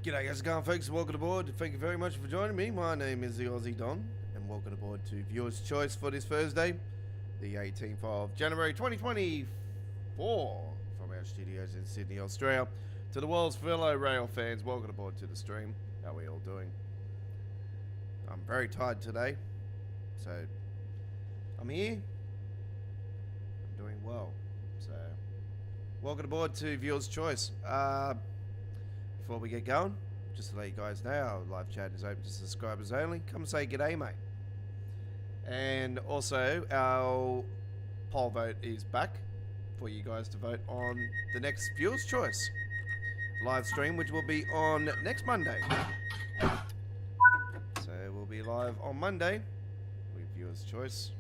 G'day, how's it going, folks? Welcome aboard. Thank you very much for joining me. My name is the Aussie Don, and welcome aboard to Viewer's Choice for this Thursday, the 18th of January 2024, from our studios in Sydney, Australia, to the world's fellow rail fans. Welcome aboard to the stream. How are we all doing? I'm very tired today, so I'm here. I'm doing well, so welcome aboard to Viewer's Choice. Before we get going, just to let you guys know, our live chat is open to subscribers only. Come say g'day, mate. And also, our poll vote is back for you guys to vote on the next Viewer's Choice live stream, which will be on next Monday. So we'll be live on Monday with Viewer's Choice.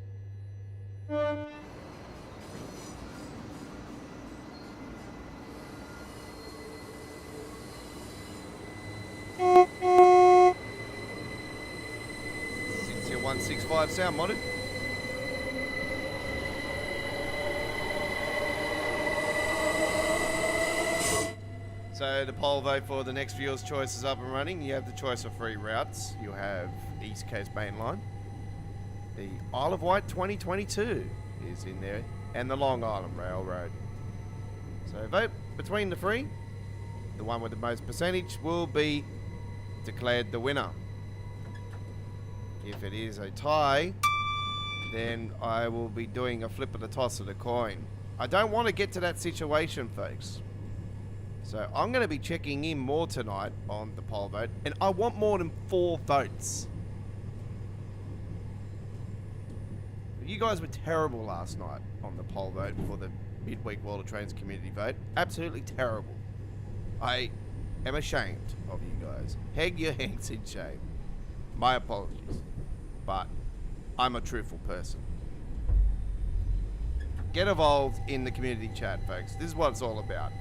Since you're 165 sound modded. So the poll vote for the next Viewer's Choice is up and running. You have the choice of 3 routes. You have East Coast Main Line, the Isle of Wight 2022 is in there, and the Long Island Railroad. So vote between the 3. The one with the most percentage will be declared the winner. If it is a tie, then I will be doing a flip of the toss of the coin. I don't want to get to that situation, folks. So I'm going to be checking in more tonight on the poll vote, and I want more than 4 votes. You guys were terrible last night on the poll vote for the midweek World of Trains community vote. Absolutely terrible. I am ashamed of you guys. Hang your hands in shame. My apologies. But I'm a truthful person. Get involved in the community chat, folks. This is what it's all about.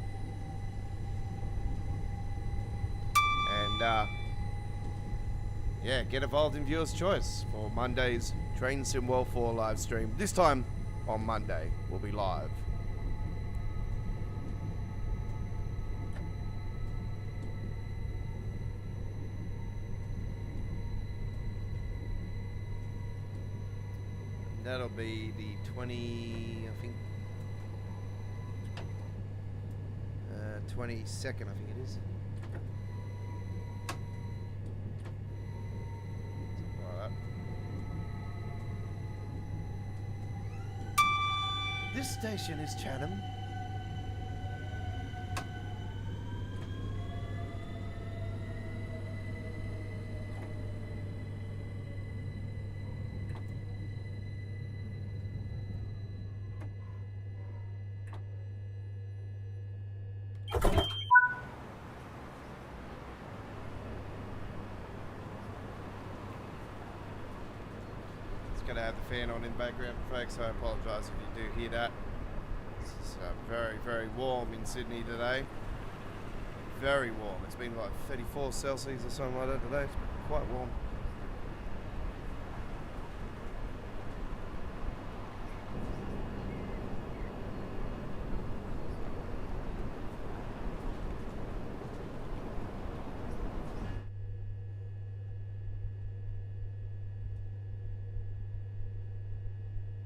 yeah, get involved in Viewer's Choice for Monday's Train Sim World 4 live stream. This time on Monday, we'll be live. That'll be the 20, I think, 22nd, I think it is. This station is Chatham. Gonna have the fan on in the background, folks, so I apologise if you do hear that. It's very, very warm in Sydney today. Very warm. It's been like 34 Celsius or something like that today. It's been quite warm.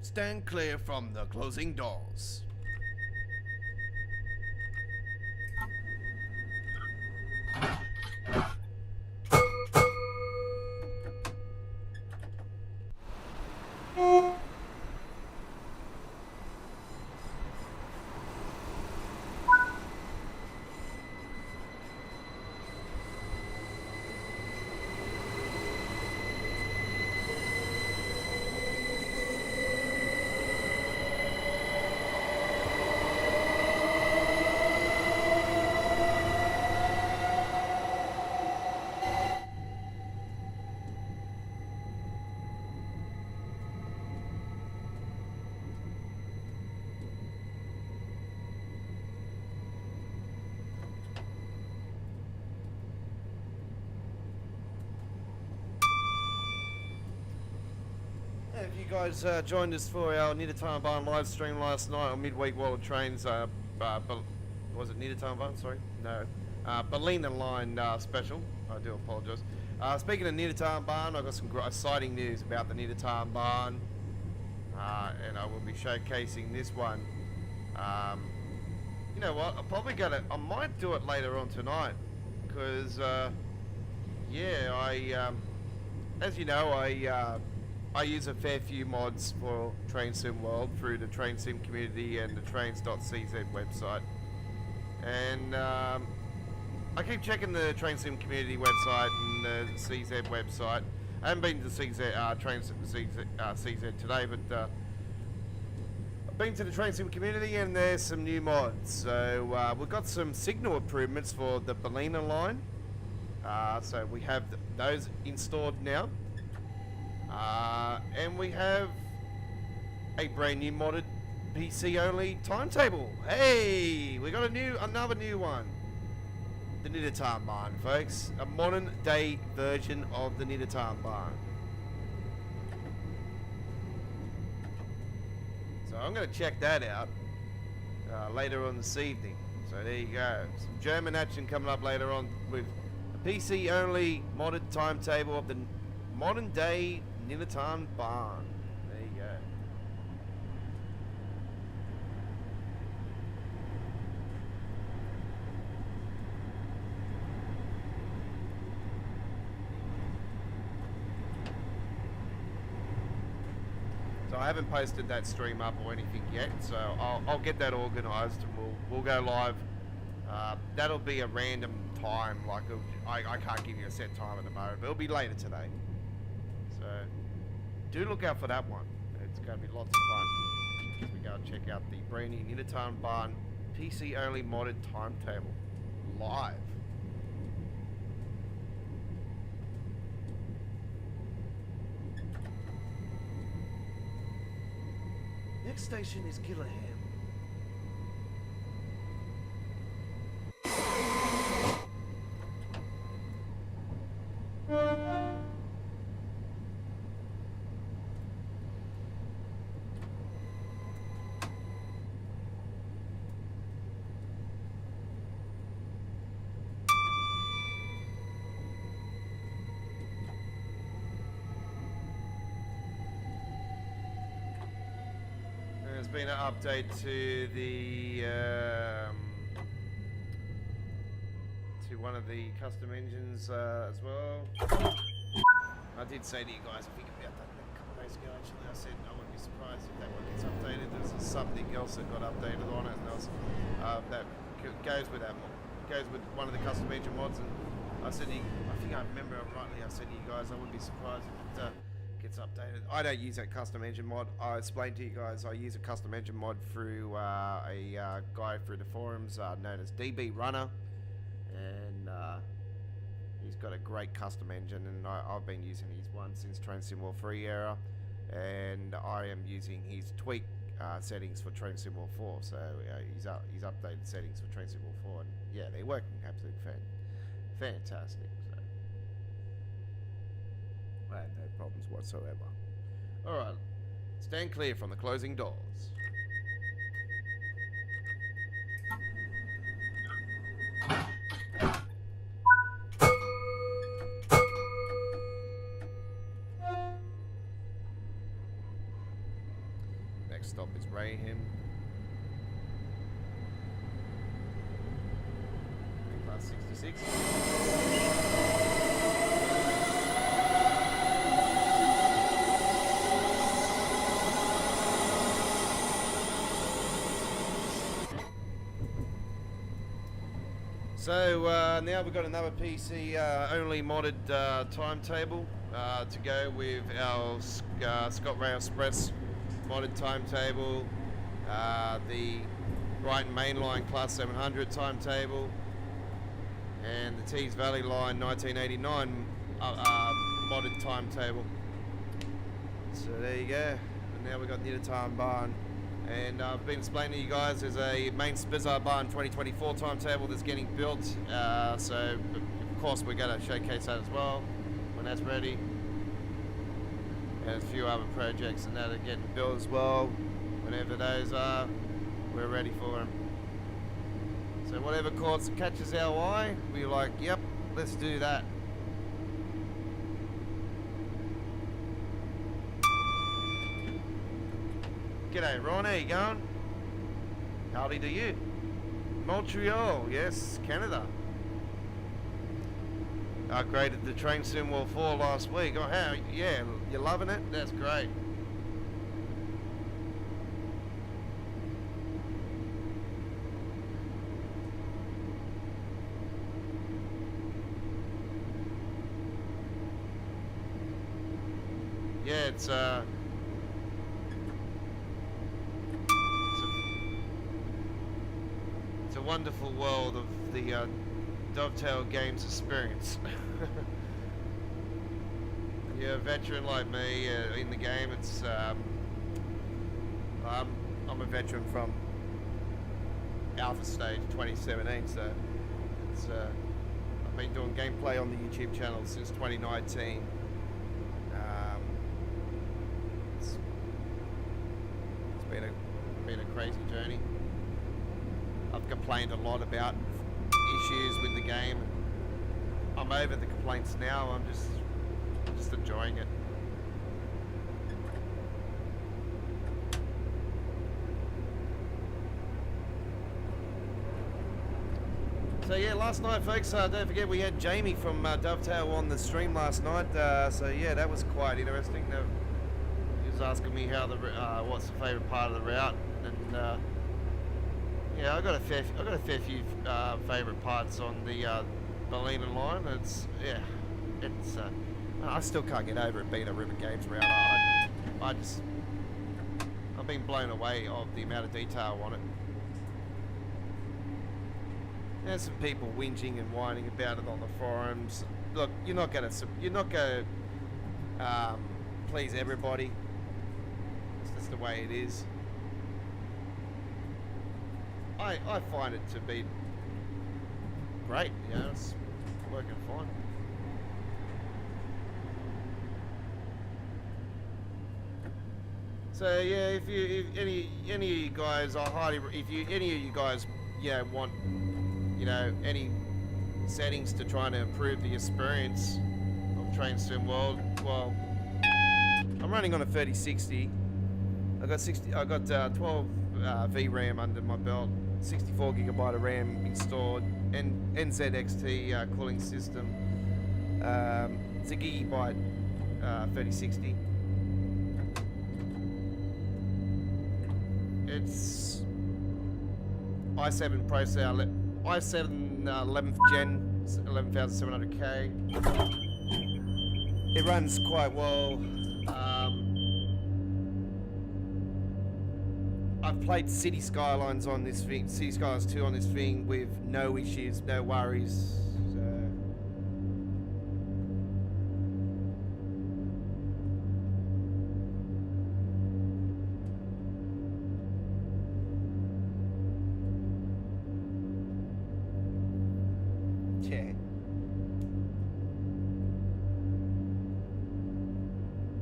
Stand clear from the closing doors. If you guys joined us for our Nidatana Barn live stream last night on Midweek World of Trains, was it Nidatana Barn? Sorry, no, Ballina Line special. I do apologise. Speaking of Nidatana Barn, I've got some exciting news about the Nidatana Barn, and I will be showcasing this one. You know what? I might do it later on tonight, because yeah, as you know, I use a fair few mods for Train Sim World through the Train Sim community and the trains.cz website. And I keep checking the Train Sim community website and the CZ website. I haven't been to CZ, Train Sim CZ today, but I've been to the Train Sim community and there's some new mods. So we've got some signal improvements for the Ballina line. So we have those installed now. And we have a brand new modded PC only timetable. Hey, we got another new one. The Nidatana Barn, folks. A modern day version of the Nidatana Barn. So I'm going to check that out later on this evening. So there you go. Some German action coming up later on with a PC only modded timetable of the modern day Nidatana Barn. There you go. So I haven't posted that stream up or anything yet, so I'll get that organised and we'll go live. That'll be a random time, like I can't give you a set time at the moment, but it'll be later today. So do look out for that one. It's going to be lots of fun as we go and check out the brand new Nidatana Barn PC only modded timetable live. Next station is Gillingham. been an update to the to one of the custom engines as well. I did say to you guys, I think about that a couple of days ago actually, I said I wouldn't be surprised if that one gets updated. There's something else that got updated on it, and that was, that goes with that, goes with one of the custom engine mods. And I said to you, I think I remember rightly, I said to you guys, I wouldn't be surprised if it gets updated. I don't use that custom engine mod. I explained to you guys, I use a custom engine mod through a guy through the forums known as DB Runner, and he's got a great custom engine, and I've been using his one since Train Sim World 3 era, and I am using his tweak settings for Train Sim World 4. So he's updated settings for Train Sim World 4, and yeah, they're working absolutely fantastic. So I had no problems whatsoever. All right, stand clear from the closing doors. Next stop is Rayham. Class 66. So now we've got another PC only modded timetable to go with our ScotRail Express modded timetable, the Brighton Mainline Class 700 timetable, and the Tees Valley Line 1989 modded timetable. So there you go. And now we've got Nittertown Barn. And I've been explaining to you guys there's a main Spizzar Barn 2024 timetable that's getting built. So of course we're going to showcase that as well when that's ready. And a few other projects and that are getting built as well. Whenever those are, we're ready for them. So whatever catches our eye, we're like, yep, let's do that. G'day Ron, how you going? Howdy to you. Montreal, yes, Canada. Upgraded the Train Sim World 4 last week. Oh, how? Yeah, you're loving it? That's great. Yeah, it's a wonderful world of the Dovetail Games experience. You're a veteran like me in the game. It's I'm a veteran from Alpha Stage 2017, so it's I've been doing gameplay on the YouTube channel since 2019. It's been a crazy journey. I've complained a lot about issues with the game. I'm over the complaints now. I'm just enjoying it. So yeah, last night, folks, don't forget we had Jamie from Dovetail on the stream last night. So yeah, that was quite interesting. He was asking me how what's the favourite part of the route, and yeah, I got a fair few favourite parts on the Ballina line. I still can't get over it being a River Games route. I've been blown away of the amount of detail on it. There's some people whinging and whining about it on the forums. Look, you're not gonna please everybody. It's just the way it is. I find it to be great, you know, it's working fine. So yeah, if any of you guys, any of you guys, yeah, want, you know, any settings to try to improve the experience of Train Sim World, well, I'm running on a 3060. I got 12 VRAM under my belt, 64 gigabyte of RAM installed, and NZXT cooling system. It's a gigabyte 3060. It's i7 processor, i7 11th gen, 11700K. It runs quite well. I've played City Skylines on this thing, City Skylines 2 on this thing with no issues, no worries. So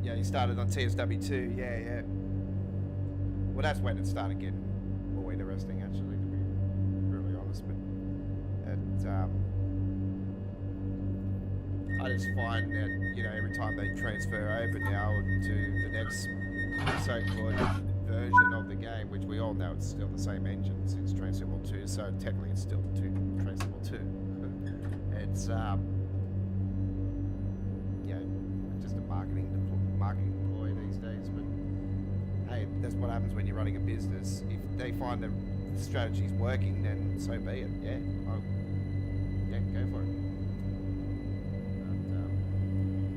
yeah, he started on TSW2. Yeah. Well, that's when it started getting more interesting, actually, to be really honest. But I just find that, you know, every time they transfer over now to the next so-called version of the game, which we all know it's still the same engine since Train Sim 2, so technically it's still Train Sim 2. It's you know, just a marketing ploy these days, but hey, that's what happens when you're running a business. If they find the strategy's working, then so be it. Yeah, go for it. But,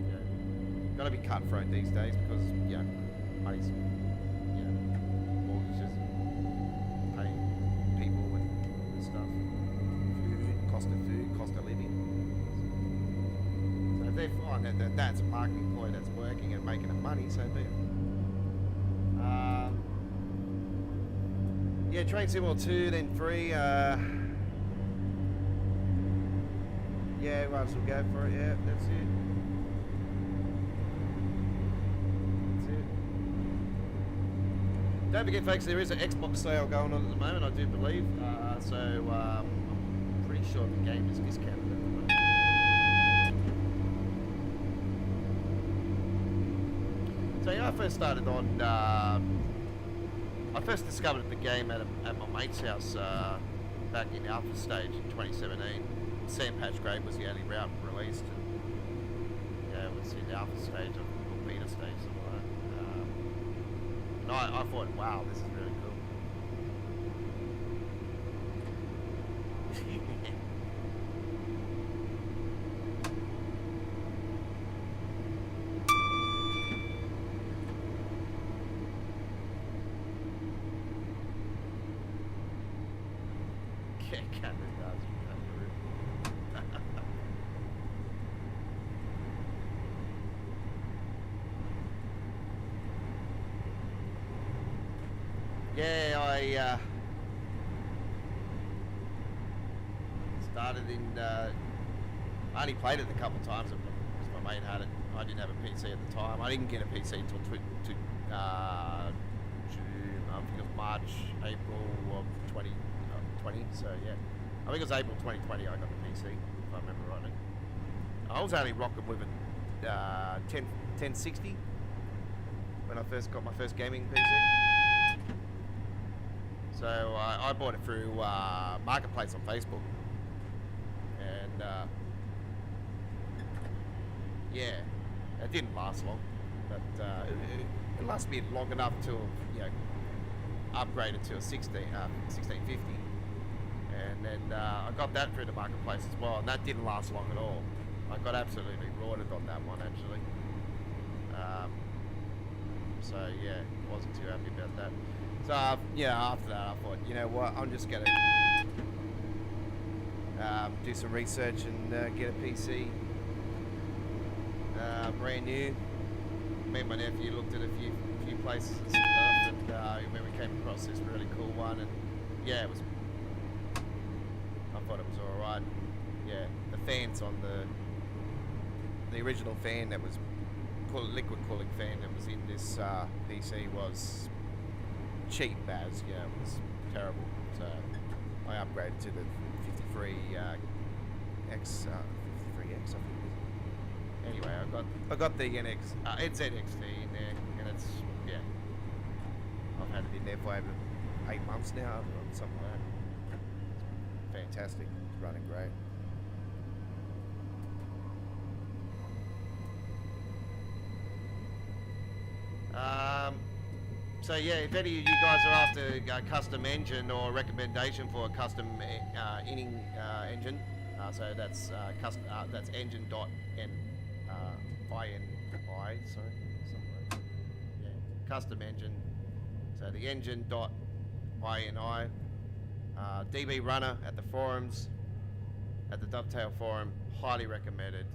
yeah, gotta be cutthroat these days because money's mortgages, paying people and stuff, food, cost of living. So if they find that that's a marketing ploy that's working and making them money, so be it. Yeah, Train Sim 2, then 3. Yeah, might as well go for it. Yeah, that's it. Don't forget, folks, there is an Xbox sale going on at the moment, I do believe. So I'm pretty sure the game is discounted at the moment. So yeah, I first started on. I first discovered the game at my mate's house back in alpha stage in 2017. Sam Patch Grave was the only route released, and yeah, it was in alpha stage or beta stage, something like that. And I thought, wow, this is really cool. Yeah, I started in. I only played it a couple of times because my mate had it. I didn't have a PC at the time. I didn't get a PC until June. I think it was March, April of 2020. So yeah, I think it was April 2020. I got the PC, if I remember rightly. I was only rocking with a 1060 when I first got my first gaming PC. So I bought it through Marketplace on Facebook, and yeah, it didn't last long, but it lasted me long enough to upgrade it to a 1650, and then I got that through the Marketplace as well, and that didn't last long at all. I got absolutely rorted on that one actually. So yeah, wasn't too happy about that. So after that I thought, you know what, I'm just gonna do some research and get a PC, brand new. Me and my nephew looked at a few places and stuff, and when we came across this really cool one, and yeah, I thought it was all right. Yeah, the fans on the original fan that was liquid cooling fan that was in this PC was cheap as, yeah, it was terrible. So I upgraded to the 53X, 53X, I think it is. Anyway, I got the NZXT in there, and it's I've had it in there for over 8 months now, or something like that. Fantastic. It's running great. So yeah, if any of you guys are after a custom engine or a recommendation for a custom inning engine, so that's engine.ini, sorry, yeah, custom engine. So the engine.ini, DB Runner at the forums, at the Dovetail forum, highly recommended.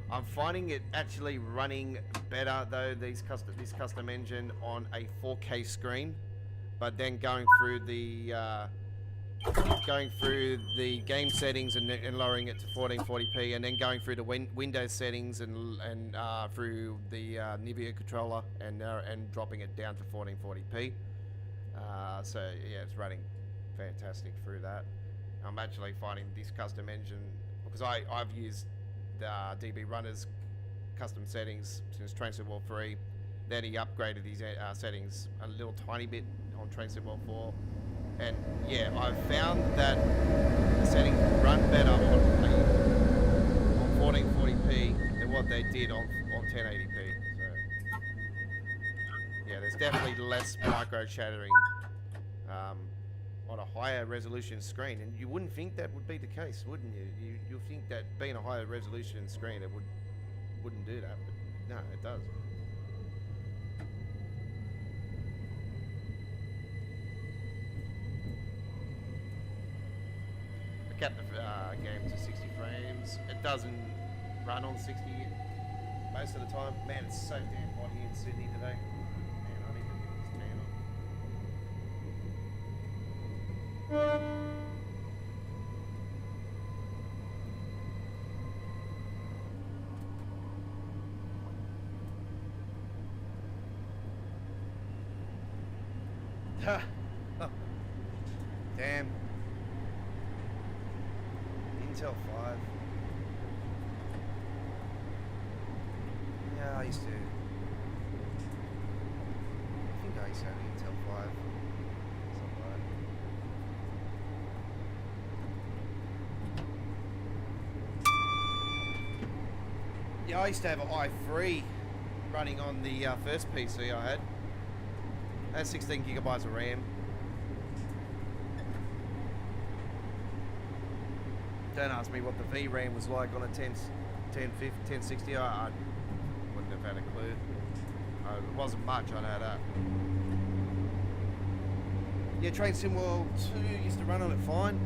I'm finding it actually running better though, this custom engine on a 4K screen, but then going through the game settings and lowering it to 1440p, and then going through the Windows settings and through the Nvidia controller and dropping it down to 1440p. So yeah, it's running fantastic through that. I'm actually finding this custom engine, because I've used DB Runner's custom settings since Train Sim World 3. Then he upgraded these settings a little tiny bit on Train Sim World 4. And yeah, I've found that the settings run better on 1440p than what they did on 1080p. So yeah, there's definitely less micro shattering on a higher resolution screen, and you wouldn't think that would be the case, wouldn't you? You'd think that being a higher resolution screen, it wouldn't do that, but no, it does. I kept the game to 60 frames. It doesn't run on 60 most of the time. Man, it's so damn hot here in Sydney today. Man, I need to get this fan on. Damn. Intel 5. Yeah, I used to. I think I used to have Intel 5. Something like that. Yeah, I used to have an i3 running on the first PC I had. I had 16 gigabytes of RAM. Don't ask me what the VRAM was like on a 1060. I wouldn't have had a clue. It wasn't much, I know that. Yeah, Train Sim World 2 used to run on it fine.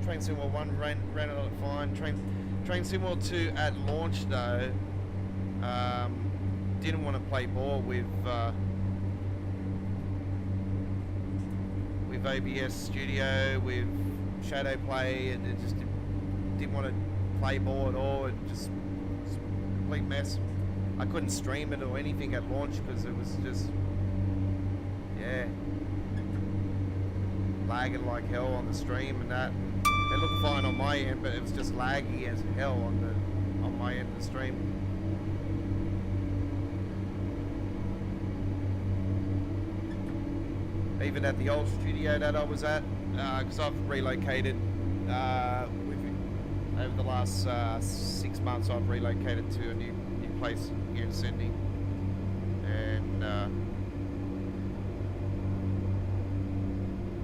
Train Sim World 1 ran on it fine. Train Sim World 2 at launch though, didn't want to play ball with OBS Studio, with Shadow Play, and it just didn't want to play ball at all. It just was a complete mess. I couldn't stream it or anything at launch because it was just, yeah, lagging like hell on the stream and that. It looked fine on my end, but it was just laggy as hell on my end of the stream. Even at the old studio that I was at, because I've relocated over the last 6 months. I've relocated to a new place here in Sydney, and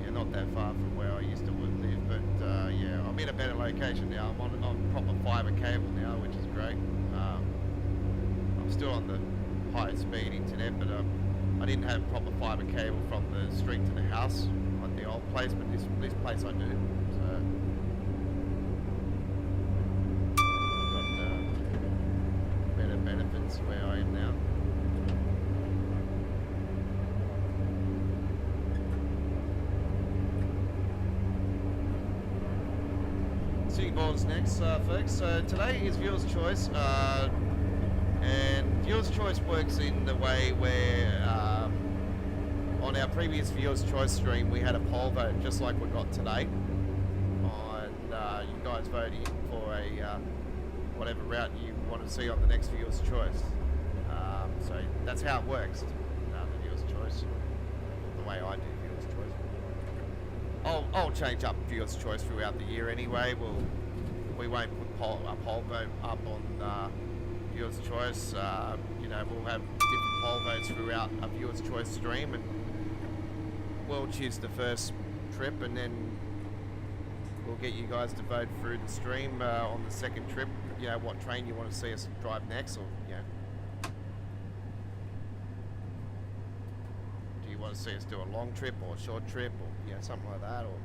yeah, not that far from where I used to live, but yeah, I'm in a better location now. I'm on proper fibre cable now, which is great. I'm still on the high speed internet, but I didn't have proper fibre cable from the street to the house like the old place, but this place I do. So I've got better benefits where I am now. City Board's next, folks. So today is Viewer's Choice. And Viewer's Choice works in the way where on our previous Viewer's Choice stream we had a poll vote just like we got today on you guys voting for a whatever route you want to see on the next Viewer's Choice. So that's how it works, the Viewer's Choice. way I do viewer's choice. I'll change up viewer's choice throughout the year anyway. We won't put a poll vote up on viewer's choice. You know, we'll have different poll votes throughout a viewer's choice stream, and we'll choose the first trip, and then we'll get you guys to vote through the stream on the second trip. You know, what train you want to see us drive next, or you know, do you want to see us do a long trip or a short trip, or you know, something like that, or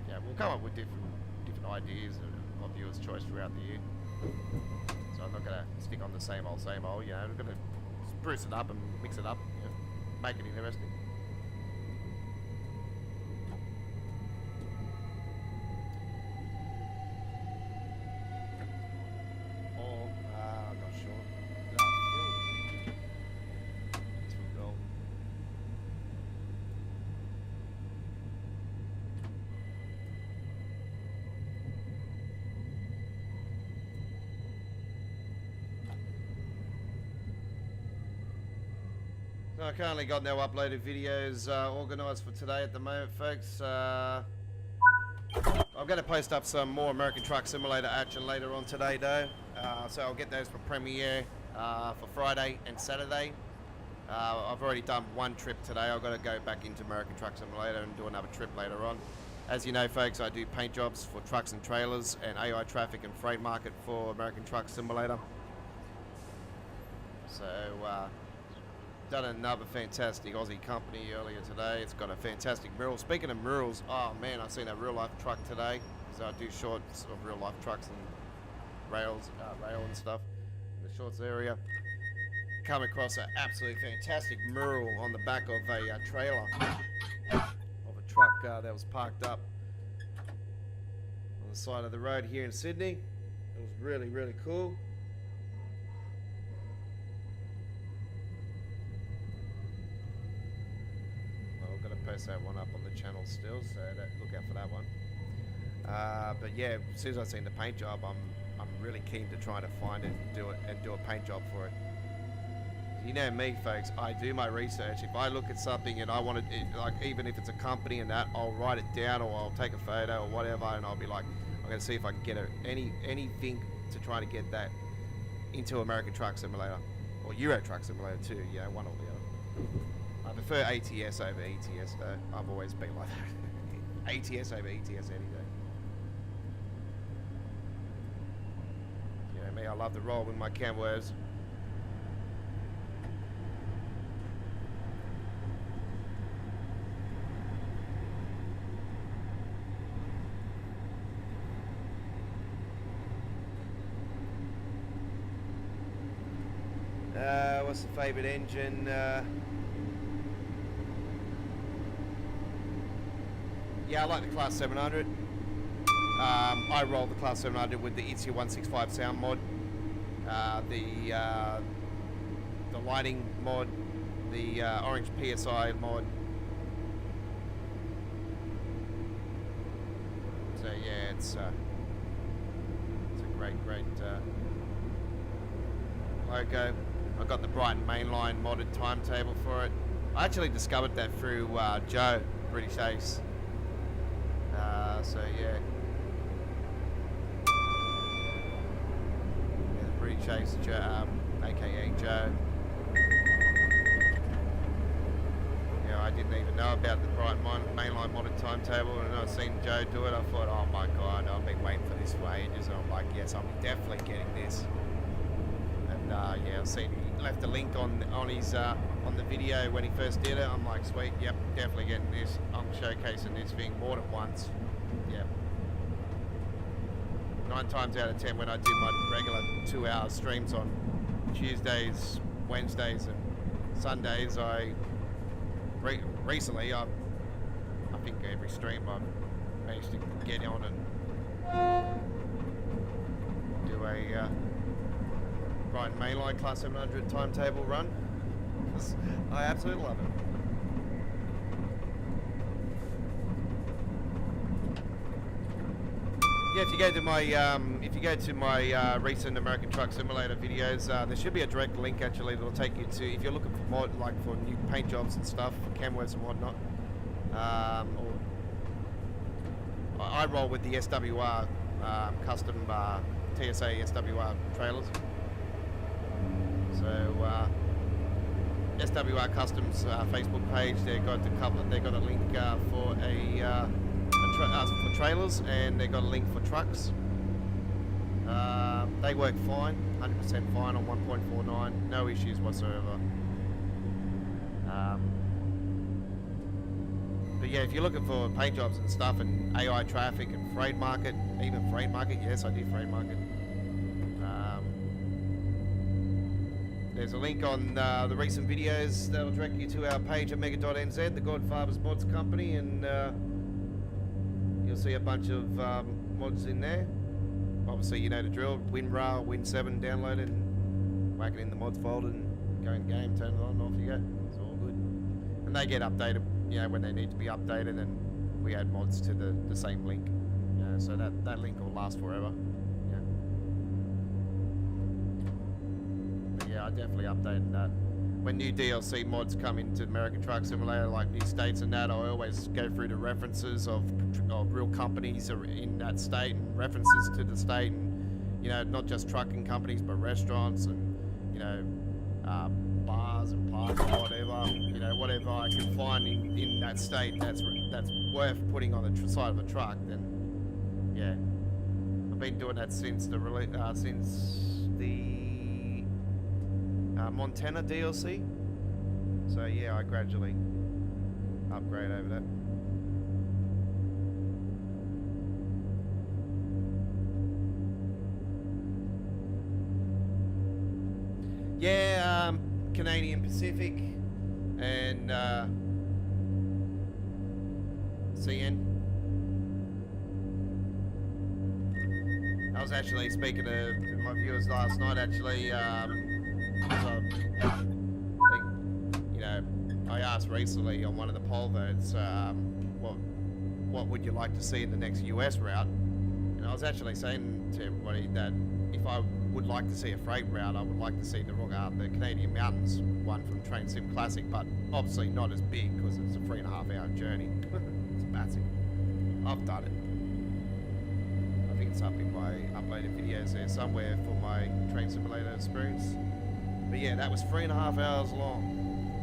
yeah, we'll come up with different ideas of viewers' choice throughout the year. So I'm not gonna stick on the same old, you know, we're gonna spruce it up and mix it up, you know, make it interesting. I'm not sure. It's from Gold. So I currently got no uploaded videos organised for today at the moment, folks. I'm going to post up some more American Truck Simulator action later on today, though. So I'll get those for premiere for Friday and Saturday. I've already done one trip today. I've got to go back into American Truck Simulator and do another trip later on. As you know, folks, I do paint jobs for trucks and trailers and AI traffic and freight market for American Truck Simulator. So, done another fantastic Aussie company earlier today. It's got a fantastic mural. Speaking of murals, oh man, I've seen a real life truck today. So I do shorts of real life trucks and rail and stuff in the shorts area. Come across an absolutely fantastic mural on the back of a trailer of a truck that was parked up on the side of the road here in Sydney. It was really, really cool. Post that one up on the channel still, so look out for that one. But yeah, as soon as I seen the paint job, I'm really keen to try to find it and do a paint job for it. You know me, folks, I do my research. If I look at something and I want it, like even if it's a company and that, I'll write it down or I'll take a photo or whatever, and I'll be like, I'm gonna see if I can get anything to try to get that into American Truck Simulator or Euro Truck Simulator too. Yeah, one or the other. I prefer ATS over ETS though. I've always been like that. ATS over ETS any day. You know me, I love to roll with my cam waves. What's the favourite engine? Yeah, I like the Class 700. I roll the Class 700 with the It's Your 165 sound mod, the lighting mod, the orange PSI mod. So yeah, it's a great logo. I got the Brighton mainline modded timetable for it. I actually discovered that through Joe, British Ace. So yeah, the British Ace, aka Joe. Yeah, I didn't even know about the Brighton mainline modded timetable, and I seen Joe do it. I thought, oh my god, I've been waiting for this for ages. And I'm like, yes, I'm definitely getting this. And yeah, I've seen he left a link on his on the video when he first did it. I'm like, sweet, yep, definitely getting this. I'm showcasing this thing more than once. Yeah. 9 times out of 10 when I do my regular 2-hour streams on Tuesdays, Wednesdays and Sundays, recently I think every stream I've managed to get on and do a Brighton mainline Class 700 timetable run. I absolutely love it. Yeah, if you go to my recent American Truck Simulator videos, there should be a direct link actually that'll take you to, if you're looking for for new paint jobs and stuff, for camworks and whatnot. Or I roll with the SWR custom TSA SWR trailers. So SWR Customs Facebook page, they've got a link for for trailers, and they've got a link for trucks. They work fine, 100% fine on 1.49, no issues whatsoever. But yeah, if you're looking for paint jobs and stuff, and AI traffic and freight market, even freight market, yes, I do freight market. There's a link on the recent videos that'll direct you to our page at mega.nz, the Godfather's Mods Company, and you'll see a bunch of mods in there. Obviously, you know the drill. WinRAR, Win7, download it, and whack it in the mods folder, and go in game, turn it on, off you go. It's all good. And they get updated, you know, when they need to be updated, and we add mods to the same link. You know, so that link will last forever. Yeah. But yeah, I definitely updated that. When new DLC mods come into American Truck Simulator, like new states and that, I always go through the references of real companies in that state, and references to the state, and, you know, not just trucking companies, but restaurants, and, you know, bars and parks and whatever, you know, whatever I can find in that state that's worth putting on the side of a truck. Then, yeah, I've been doing that since the Montana DLC. So yeah, I gradually upgrade over that. Yeah, Canadian Pacific and CN. I was actually speaking to my viewers last night, actually. You know, I asked recently on one of the poll votes, what would you like to see in the next US route? And I was actually saying to everybody that if I would like to see a freight route, I would like to see the Canadian Mountains one from Train Sim Classic, but obviously not as big because it's a 3.5 hour journey. It's massive. I've done it. I think it's up in my uploaded videos there somewhere for my Train Simulator experience. But yeah, that was 3.5 hours long.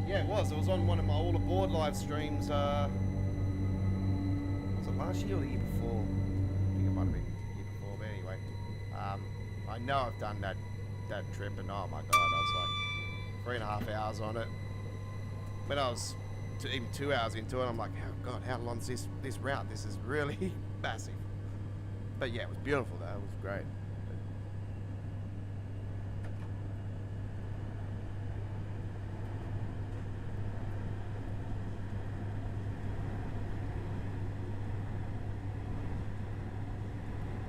Yeah, it was. It was on one of my all aboard live streams. Was it last year or the year before? I think it might have been the year before. But anyway, I know I've done that trip, and oh my god, I was like 3.5 hours on it. When I was even 2 hours into it, I'm like, oh god, how long is this route? This is really massive. But yeah, it was beautiful though. It was great.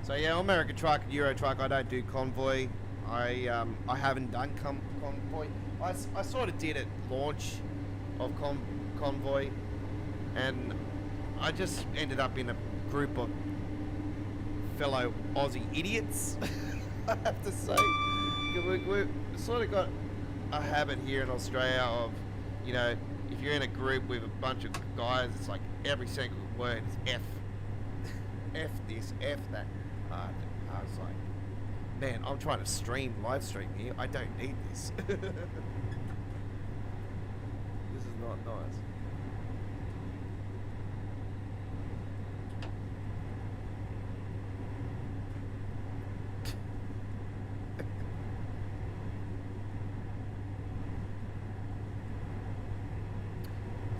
So yeah, American Truck, Euro Truck, I don't do convoy. I haven't done convoy. I sort of did at launch of convoy, and I just ended up in a group of fellow Aussie idiots, I have to say. We've sort of got a habit here in Australia of, you know, if you're in a group with a bunch of guys, it's like every single word is F. F this, F that. I was like, man, I'm trying to live stream here. I don't need this. This is not nice.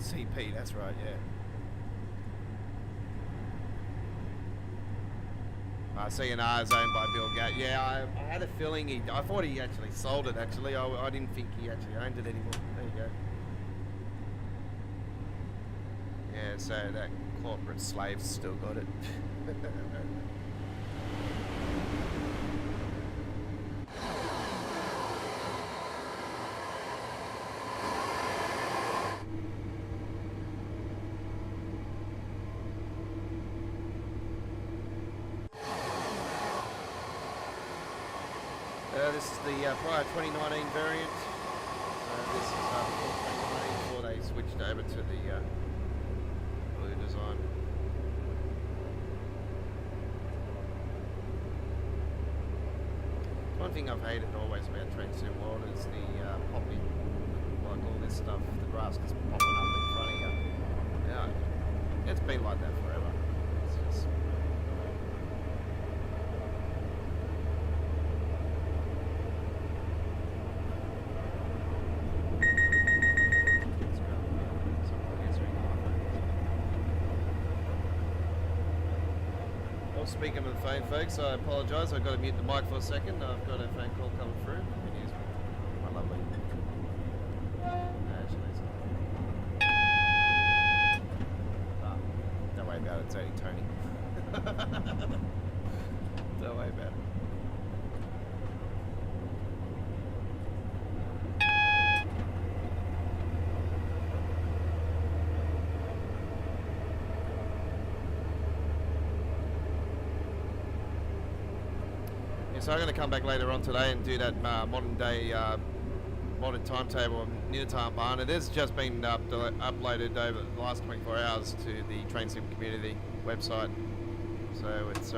CP, that's right, yeah. CNR is owned by Bill Gates. Yeah, I had a feeling I thought he actually sold it, actually. I didn't think he actually owned it anymore. There you go. Yeah, so that corporate slave's still got it. So this is the prior 2019 variant. This is before 2020, before they switched over to the blue design. One thing I've hated always about Train Sim World is the popping, like all this stuff, the grass just popping up in front of you. Yeah, it's been like that forever. It's just... Speaking of the phone, folks, I apologise. I've got to mute the mic for a second. I've got a phone call coming through. It is my lovely. Don't worry about it. It's only Tony. Don't worry about it. So I'm going to come back later on today and do that modern timetable of Ninatar Barn. It has just been uploaded over the last 24 hours to the Train Sim community website. So it's,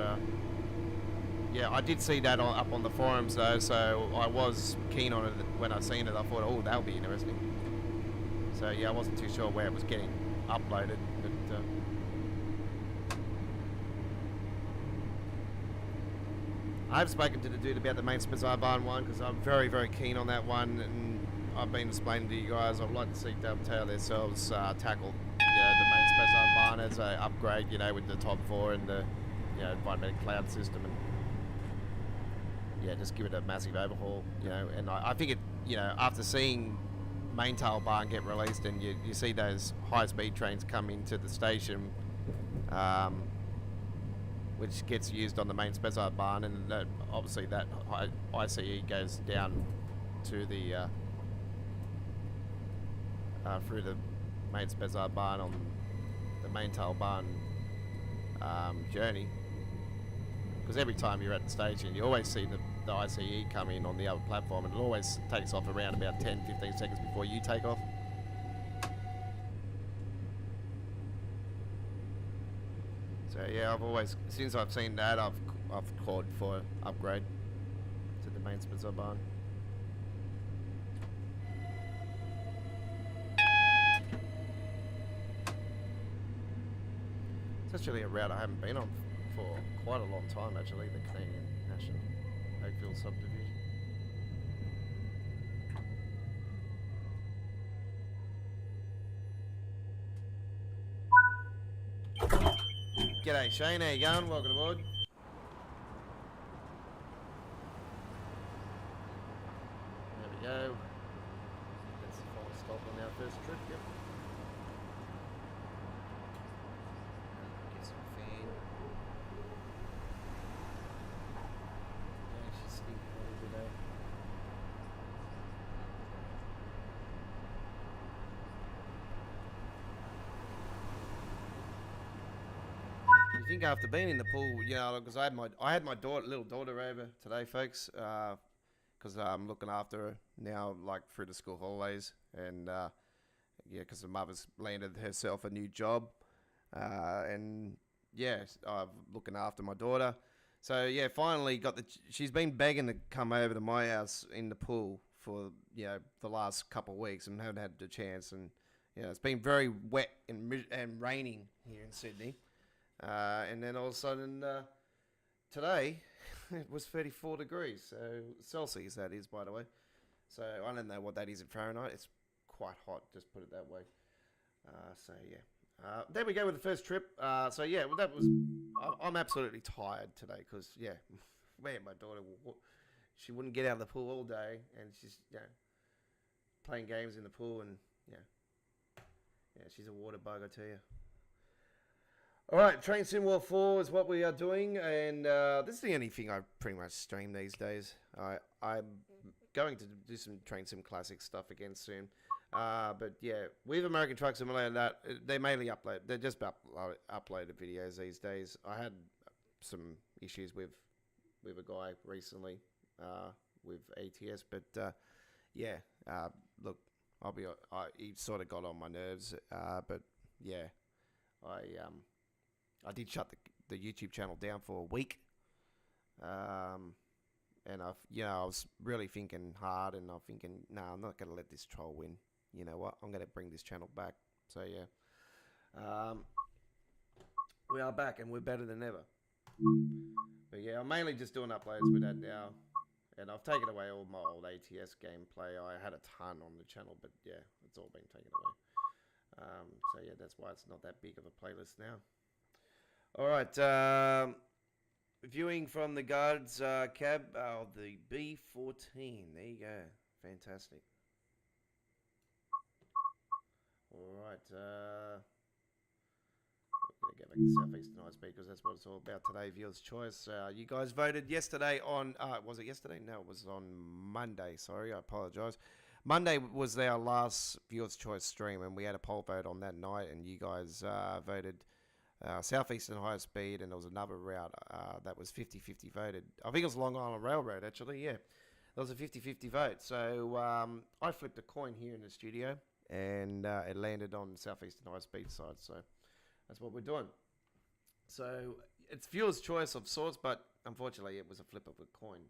yeah, I did see that up on the forums though, so I was keen on it when I seen it. I thought, oh, that'll be interesting. So yeah, I wasn't too sure where it was getting uploaded, but I've spoken to the dude about the main Spazar Barn one because I'm very, very keen on that one, and I've been explaining to you guys I'd like to see Dovetail themselves tackle, you know, the main Spazar Barn as an upgrade, you know, with the top 4 and the, you know, environmental cloud system, and yeah, just give it a massive overhaul, you know. And I think it, you know, after seeing main tail barn get released and you see those high speed trains come into the station, which gets used on the main Spazar barn, and that, obviously that ICE goes down to the through the main Spazar barn on the main tail barn journey. Because every time you're at the station, you always see the ICE come in on the other platform, and it always takes off around about 10-15 seconds before you take off. So yeah, I've always, since I've seen that, I've called for an upgrade to the main Spazar barn. It's actually a route I haven't been on for quite a long time, actually, the Canadian National Oakville subdivision. G'day Shane, how you going? Welcome aboard. There we go. That's the final stop on our first trip, yep. Get some fan. Yeah, she's stinking water today. You think after being in the pool, you know, because I had my little daughter over today, folks, because I'm looking after her now, like through the school holidays, and yeah, because the mother's landed herself a new job, and yeah, I'm looking after my daughter. So yeah, finally she's been begging to come over to my house in the pool for, you know, the last couple of weeks, and haven't had the chance, and you know, it's been very wet and raining here in Sydney. And then all of a sudden, today, it was 34 degrees, so Celsius that is, by the way. So I don't know what that is in Fahrenheit. It's quite hot, just put it that way. So yeah, there we go with the first trip. So yeah, well, that was, I'm absolutely tired today because, yeah, man, my daughter, she wouldn't get out of the pool all day, and she's, you know, playing games in the pool, and yeah, she's a water bug, I tell you. Alright, Train Sim World 4 is what we are doing, and this is the only thing I pretty much stream these days. I'm going to do some Train Sim Classic stuff again soon. But yeah, with American Truck Simulator, they mainly they're just uploaded videos these days. I had some issues with a guy recently, with ATS. But yeah, look, he sort of got on my nerves. But yeah, I did shut the YouTube channel down for a week. And I was really thinking hard, and I'm thinking, no, I'm not going to let this troll win. You know what? I'm going to bring this channel back. So yeah, we are back, and we're better than ever. But yeah, I'm mainly just doing uploads with that now, and I've taken away all my old ATS gameplay. I had a ton on the channel, but yeah, it's all been taken away. So yeah, that's why it's not that big of a playlist now. All right. Viewing from the guards cab, the B14. There you go. Fantastic. All right. We're going to go back to Southeastern High Speed because that's what it's all about today. Viewer's Choice. You guys voted yesterday on... was it yesterday? No, it was on Monday. Sorry, I apologise. Monday was our last Viewer's Choice stream, and we had a poll vote on that night, and you guys voted... Southeastern High Speed, and there was another route that was 50-50 voted. I think it was Long Island Railroad, actually, yeah. There was a 50-50 vote. So I flipped a coin here in the studio, and it landed on Southeastern High Speed side. So that's what we're doing. So it's viewer's choice of sorts, but unfortunately it was a flip of a coin.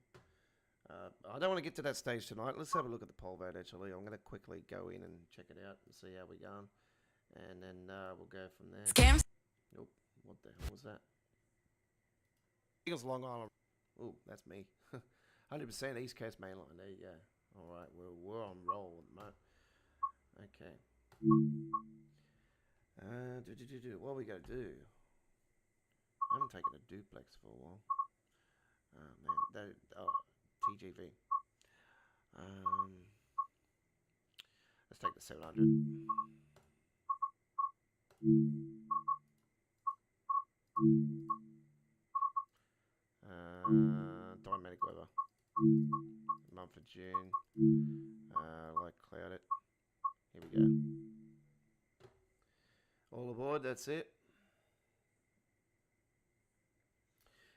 I don't want to get to that stage tonight. Let's have a look at the poll vote, actually. I'm going to quickly go in and check it out and see how we're going. And then we'll go from there. Scams. Nope. What the hell was that? I think it was Long Island. Oh, that's me. 100% East Coast Mainline. There you go. All right, we're on roll at the moment. Okay. What are we going to do? I haven't taken a duplex for a while. Oh, man. TGV. Let's take the 700. Dynamic weather. Month of June. Light cloud it. Here we go. All aboard, that's it.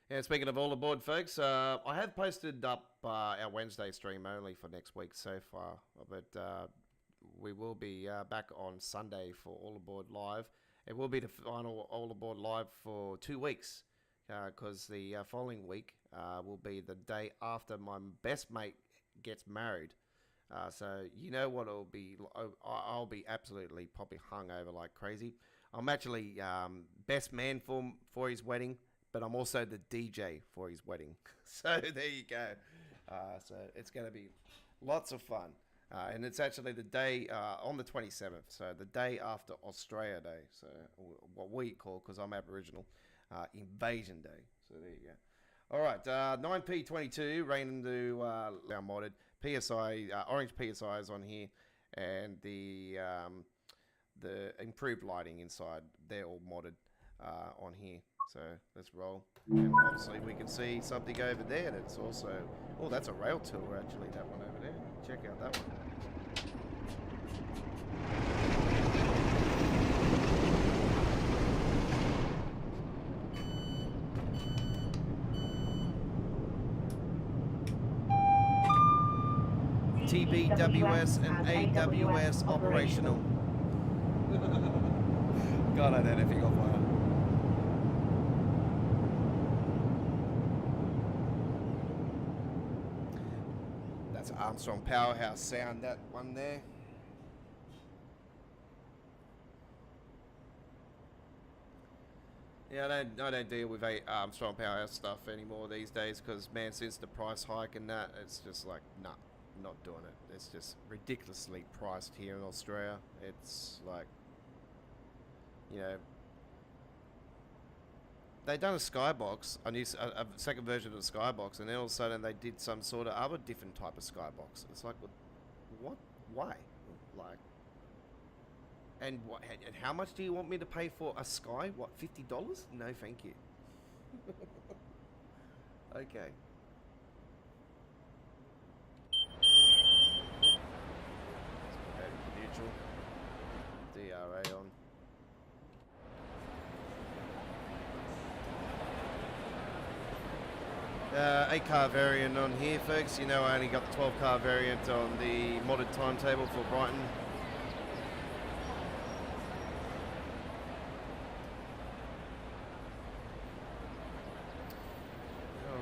And speaking of all aboard, folks, I have posted up our Wednesday stream only for next week so far, but we will be back on Sunday for All Aboard Live. It will be the final All Aboard Live for 2 weeks, because the following week will be the day after my best mate gets married. So you know what it'll be. I'll be absolutely probably hungover like crazy. I'm actually best man for his wedding, but I'm also the DJ for his wedding. So there you go. So it's going to be lots of fun. And it's actually the day on the 27th, so the day after Australia Day, so what we call, because I'm Aboriginal, Invasion Day. So there you go. All right, 9P22, rain into our modded PSI, orange PSI is on here, and the improved lighting inside, they're all modded on here. So let's roll. And obviously we can see something over there that's also, oh, that's a rail tour actually, that one over there. Check out that one. TBWS and AWS operational. God, I don't know if you got fire. That's Armstrong Powerhouse sound, that one there. Yeah, I don't deal with Armstrong Powerhouse stuff anymore these days because, man, since the price hike and that, it's just like, nah, not doing it. It's just ridiculously priced here in Australia. It's like, you know, they done a skybox, a second version of the skybox, and then all of a sudden they did some sort of other different type of skybox. It's like, what? Why? Like, and how much do you want me to pay for a Sky? What, $50? No, thank you. Okay. Neutral. DRA on. 8 car variant on here, folks. You know I only got the 12 car variant on the modded timetable for Brighton.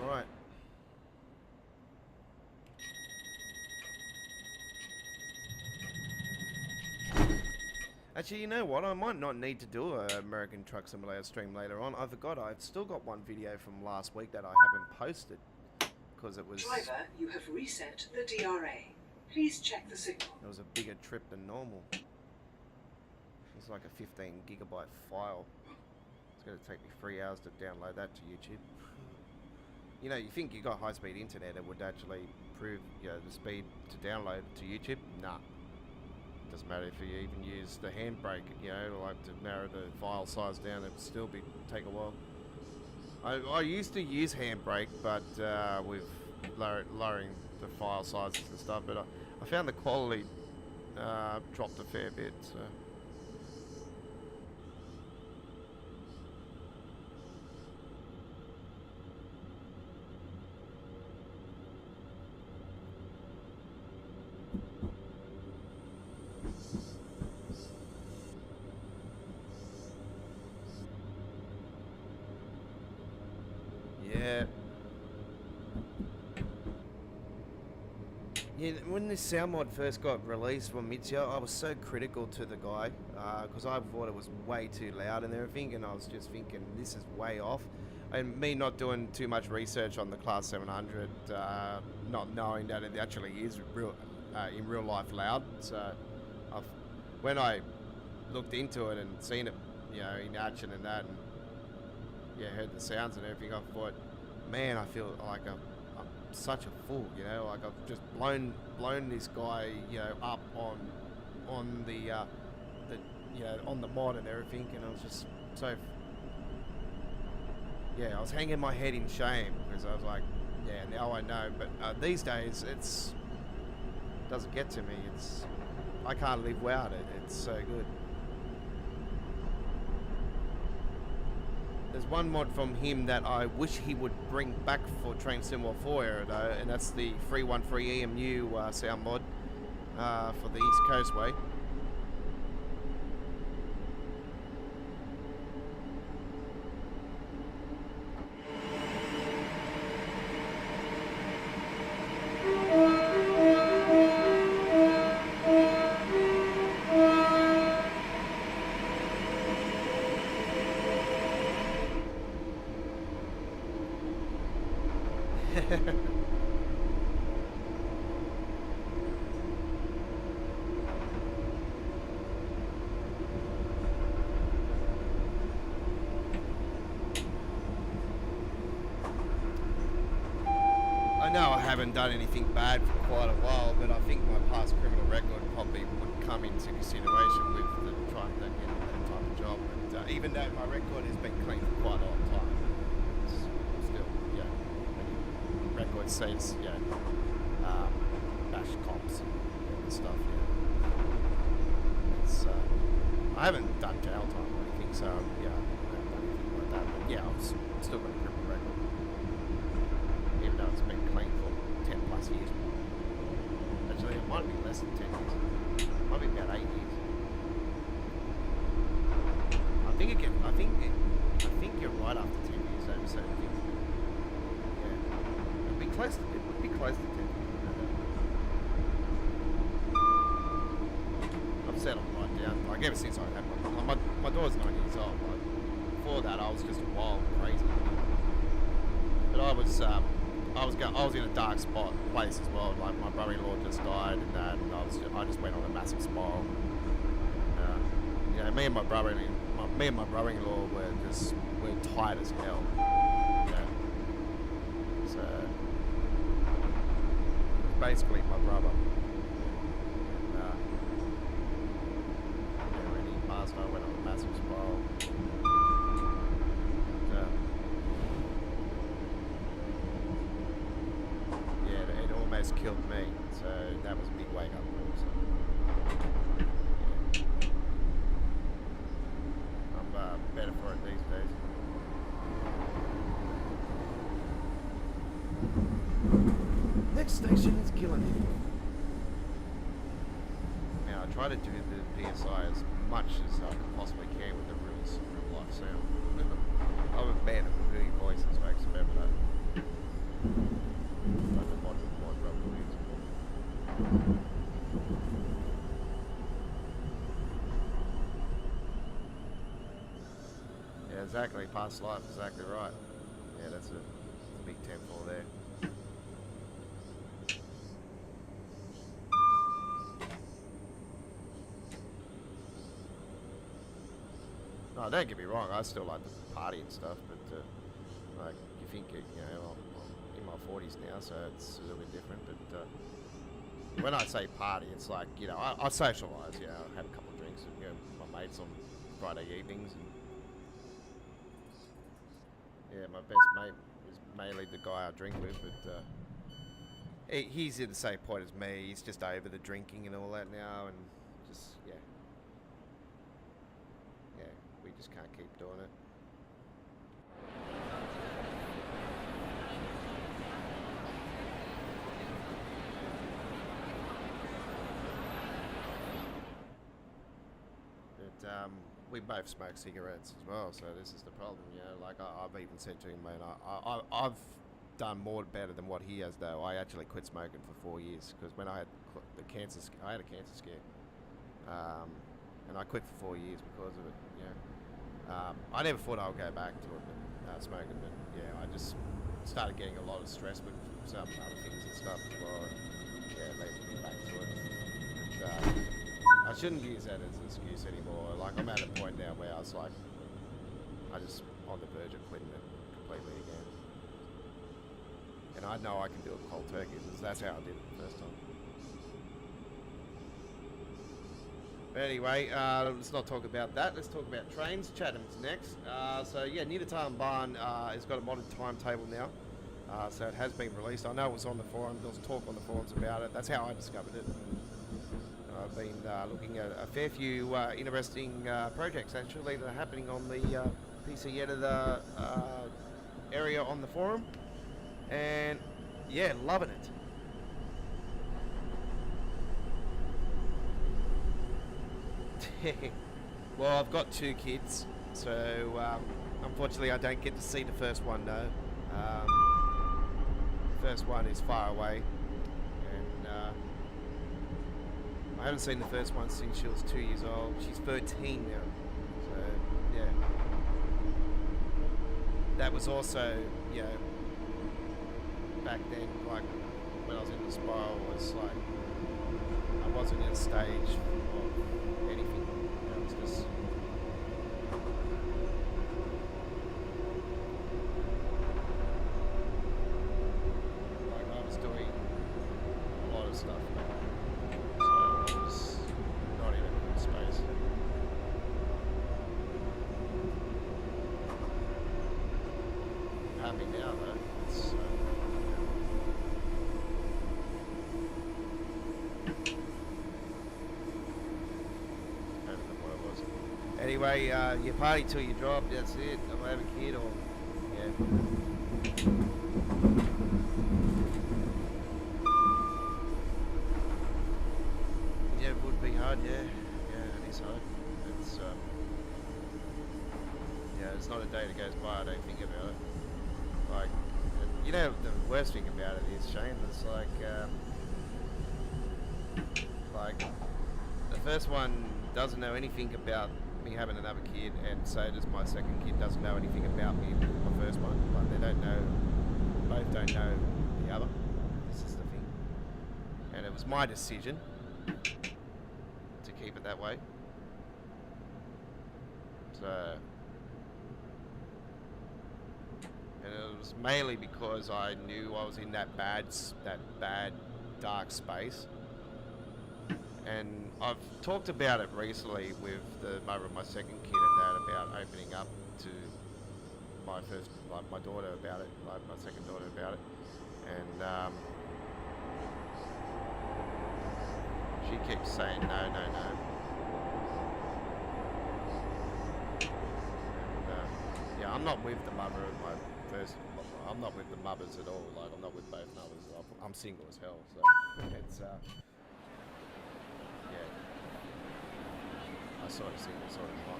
Alright. Actually, you know what? I might not need to do a American Truck Simulator stream later on. I forgot I've still got one video from last week that I haven't posted. Because it was... Driver, you have reset the DRA. Please check the signal. It was a bigger trip than normal. It's like a 15 gigabyte file. It's going to take me 3 hours to download that to YouTube. You know, you think you got high-speed internet, it would actually improve, you know, the speed to download to YouTube? Nah. Doesn't matter if you even use the handbrake, you know, like to narrow the file size down, it would still take a while. I used to use handbrake, but with lowering the file sizes and stuff, but I found the quality dropped a fair bit. So. Yeah, when this sound mod first got released from Mitsuya, I was so critical to the guy because I thought it was way too loud and everything, and I was just thinking this is way off. And me not doing too much research on the Class 700, not knowing that it actually is in real life loud. So when I looked into it and seen it, you know, in action and that, and yeah, heard the sounds and everything, I thought, man, I feel like I'm such a fool, you know, like I've just blown this guy, you know, up on the you know, on the mod and everything, and I was just so, yeah, I was hanging my head in shame because I was like, yeah, now I know. But these days it doesn't get to me. I can't live without it. It's so good. There's one mod from him that I wish he would bring back for Train Sim World 4 era though, and that's the 313 EMU sound mod for the East Coastway. Done anything bad for quite a while, but I think my past criminal record probably would come into consideration with trying to get that type of job. But even though my record has been clean for quite a long time, it's still, yeah, record says, yeah, bash cops and stuff. Yeah, it's I haven't done jail time or anything, so yeah, I haven't done anything like that. But yeah, I've still got a criminal record, even though it's been clean for 10 plus years. Actually, it might be less than 10 years. It might be about 8 years. I think you're right after 10 years over certain things. Yeah. It would be close to 10 years. I've settled right down. Like ever since I had my daughter's 9 years old. Like, before that, I was just wild and crazy. But I was in a dark place as well. Like my brother-in-law just died and that, and I just went on a massive spiral. You know, me and my brother-in-law were tight as hell. You know? So basically my brother. And, yeah, when he passed, I went on a massive spiral. Killed me, so that was a big wake up call. So. Yeah. I'm better for it these days. next station is killing it. Now I try to do the PSI as much as I can possibly can with the real life sound. I'm a man of a million voices, folks. Remember that. Like the mod rubber wheels. Yeah, exactly. Past life, exactly right. Yeah, that's a big 10-4 there. No, don't get me wrong. I still like the party and stuff, but like you think, you know, I'm in my 40s now, so it's a little bit different. But when I say party, it's like, you know, I socialise. You know, I have a couple of drinks with, you know, my mates on Friday evenings, and yeah, my best mate is mainly the guy I drink with, but he's at the same point as me. He's just over the drinking and all that now, and just we just can't keep doing it. But we both smoke cigarettes as well, so this is the problem, you know. Like I've even said to him, man, I've done more better than what he has, though. I actually quit smoking for 4 years because when I had the cancer, I had a cancer scare, and I quit for 4 years because of it. You know, I never thought I would go back to it, smoking, but yeah, I just started getting a lot of stress with some other things and stuff as well. And, yeah, it led me back to it. But, I shouldn't use that as an excuse anymore. Like, I'm at a point now where I was like, I just on the verge of quitting it completely again. And I know I can do it cold turkey, because that's how I did it the first time. But anyway, let's not talk about that. Let's talk about trains. Chatham's next. So yeah, Nidatarn Barn has got a modern timetable now. So it has been released. I know it was on the forum. There was talk on the forums about it. That's how I discovered it. I've been looking at a fair few interesting projects actually that are happening on the PC editor area on the forum, and yeah, loving it. Well, I've got 2 kids, so unfortunately I don't get to see the first one, no. The first one is far away, and I haven't seen the first one since she was 2 years old. She's 13 now, so yeah. That was also, you know, back then, like when I was in the spiral, was like I wasn't in a stage of anything. It was just like I was doing a lot of stuff. So I was not in a good space. I'm happy now though. It's anyway, you party till you drop, that's it. I'll have a kid or, yeah. Yeah, it would be hard, yeah. Yeah, it is hard. It's, yeah, it's not a day that goes by I don't think about it. Like, you know, the worst thing about it is, Shane, it's like, the first one doesn't know anything about me having another kid, and so does my second kid doesn't know anything about me, my first one. Like, they don't know, both don't know the other. This is the thing. And it was my decision to keep it that way. So, and it was mainly because I knew I was in that bad, dark space. And I've talked about it recently with the mother of my second kid and that, about opening up to my first, like my daughter about it, like my second daughter about it. And she keeps saying no. And yeah, I'm not with the mother of my first. I'm not with the mothers at all. Like, I'm not with both mothers. I'm single as hell. So it's yeah. I sort of single, sort of not.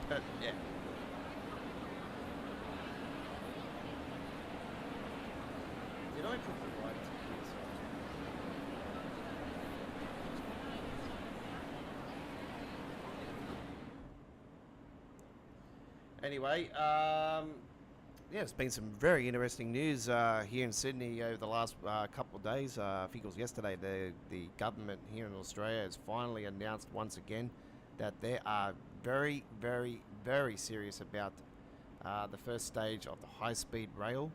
But yeah. Did I put the right to this? Anyway, yeah, it's been some very interesting news here in Sydney over the last couple of days. I think it was yesterday. The government here in Australia has finally announced once again that they are very, very, very serious about the first stage of the high-speed rail.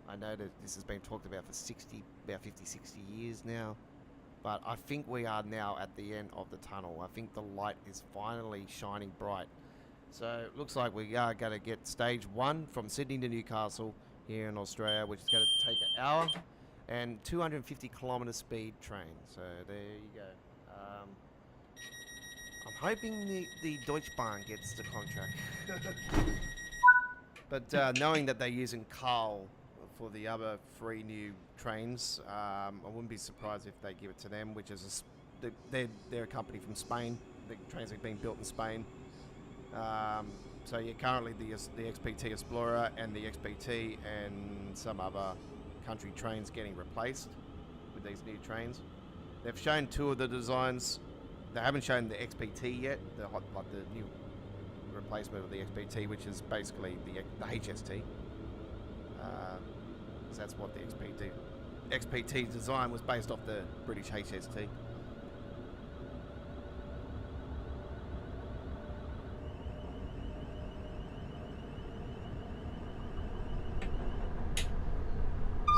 I know that this has been talked about for about 50, 60 years now. But I think we are now at the end of the tunnel. I think the light is finally shining bright. So it looks like we are going to get stage 1 from Sydney to Newcastle here in Australia, which is going to take an hour and 250 kilometre speed train. So there you go. I'm hoping the Deutsche Bahn gets the contract. But knowing that they're using Carl for the other 3 new trains, I wouldn't be surprised if they give it to them, which is they're a company from Spain. The trains are being built in Spain. So yeah, currently the XPT Explorer and the XPT and some other country trains getting replaced with these new trains. They've shown 2 of the designs. They haven't shown the XPT yet, the new replacement of the XPT, which is basically the HST. So that's what the XPT design was based off the British HST.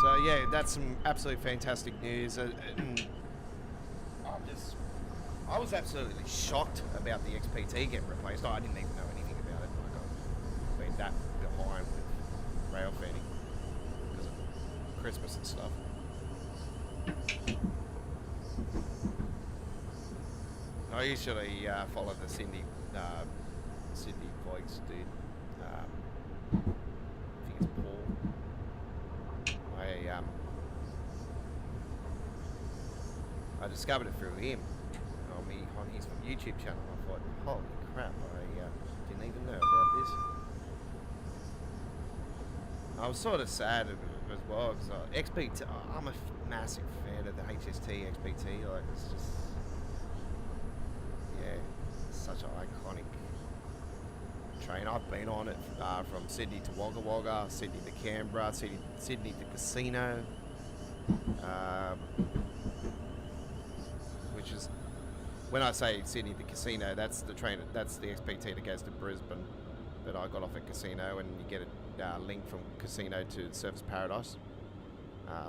So yeah, that's some absolutely fantastic news. I was absolutely shocked about the XPT getting replaced. I didn't even know anything about it. Like, I've been that behind with rail fanning because of Christmas and stuff. I usually follow the Sydney Voice dude. I think it's Paul. I discovered it through him on his YouTube channel. I thought, holy crap, I didn't even know about this. I was sort of sad as well because XPT, I'm a massive fan of the HST XPT. Like, it's just, yeah, it's such an iconic train. I've been on it from Sydney to Wagga Wagga, Sydney to Canberra, Sydney to Casino, which is, when I say Sydney to Casino, that's the train, that's the XPT that goes to Brisbane, that I got off at Casino, and you get a link from Casino to Surfers Paradise,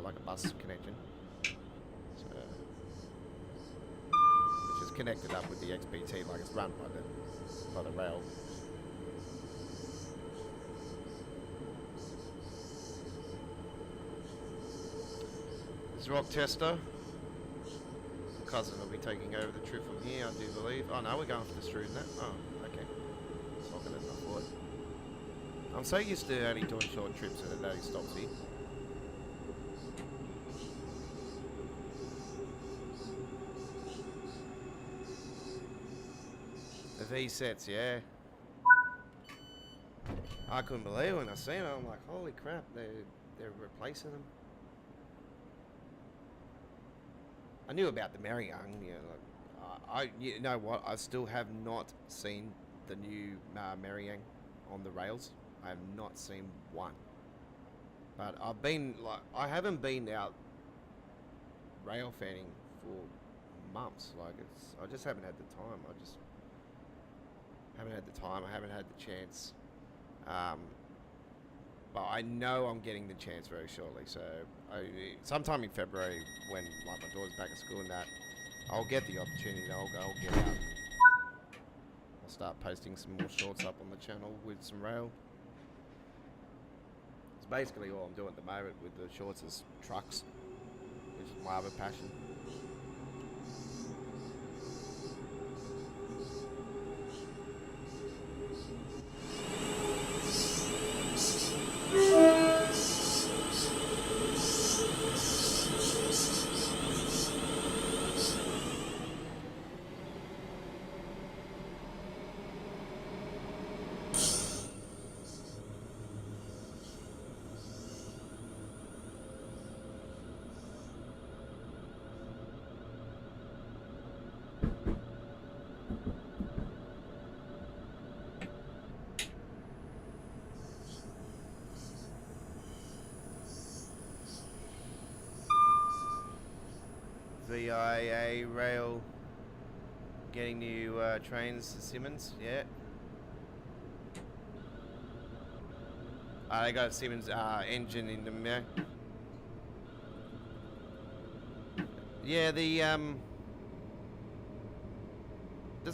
like a bus connection, so, which is connected up with the XPT, like it's run by the rail. This rock tester. Cousin will be taking over the trip from here, I do believe. Oh no, we're going for the Strood now. Oh, okay. Longer than I thought. I'm so used to only doing short trips and it only stops here. The V sets, yeah. I couldn't believe it when I seen it. I'm like, holy crap, they're replacing them. I knew about the Mariang, you know, you know what, I still have not seen the new Mariang on the rails. I have not seen one. But I haven't been out rail fanning for months. Like, I just haven't had the time. I haven't had the chance. But I know I'm getting the chance very shortly. So sometime in February, when like my daughter's back at school and that, I'll get the opportunity. I'll get out. I'll start posting some more shorts up on the channel with some rail. It's basically all I'm doing at the moment with the shorts is trucks, which is my other passion. TIA Rail getting new trains to Simmons, yeah. They got a Simmons engine in them, yeah. Yeah, there's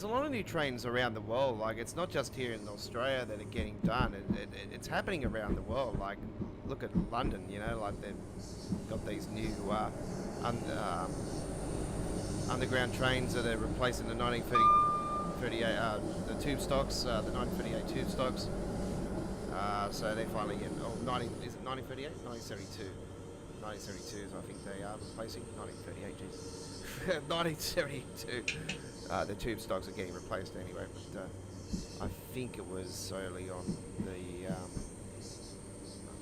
a lot of new trains around the world. Like, it's not just here in Australia that are getting done. It's happening around the world. Like, look at London, you know, like they've got these new underground trains that are replacing the 1938, the tube stocks, the 1938 tube stocks. So they finally get, is it 1938? 1972. 1972 is, I think they are replacing. 1938, geez. 1972. The tube stocks are getting replaced anyway, but I think it was early on the, I'm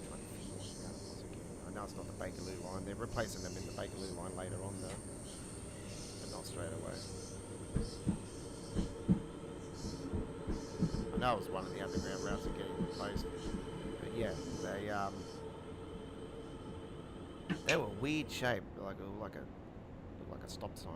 trying to think what that was again. I know it's not the Bakerloo line. They're replacing them in the Bakerloo line later on though, but not straight away. I know it was one of the underground routes that are getting replaced, but yeah, they were weird shape, like a stop sign.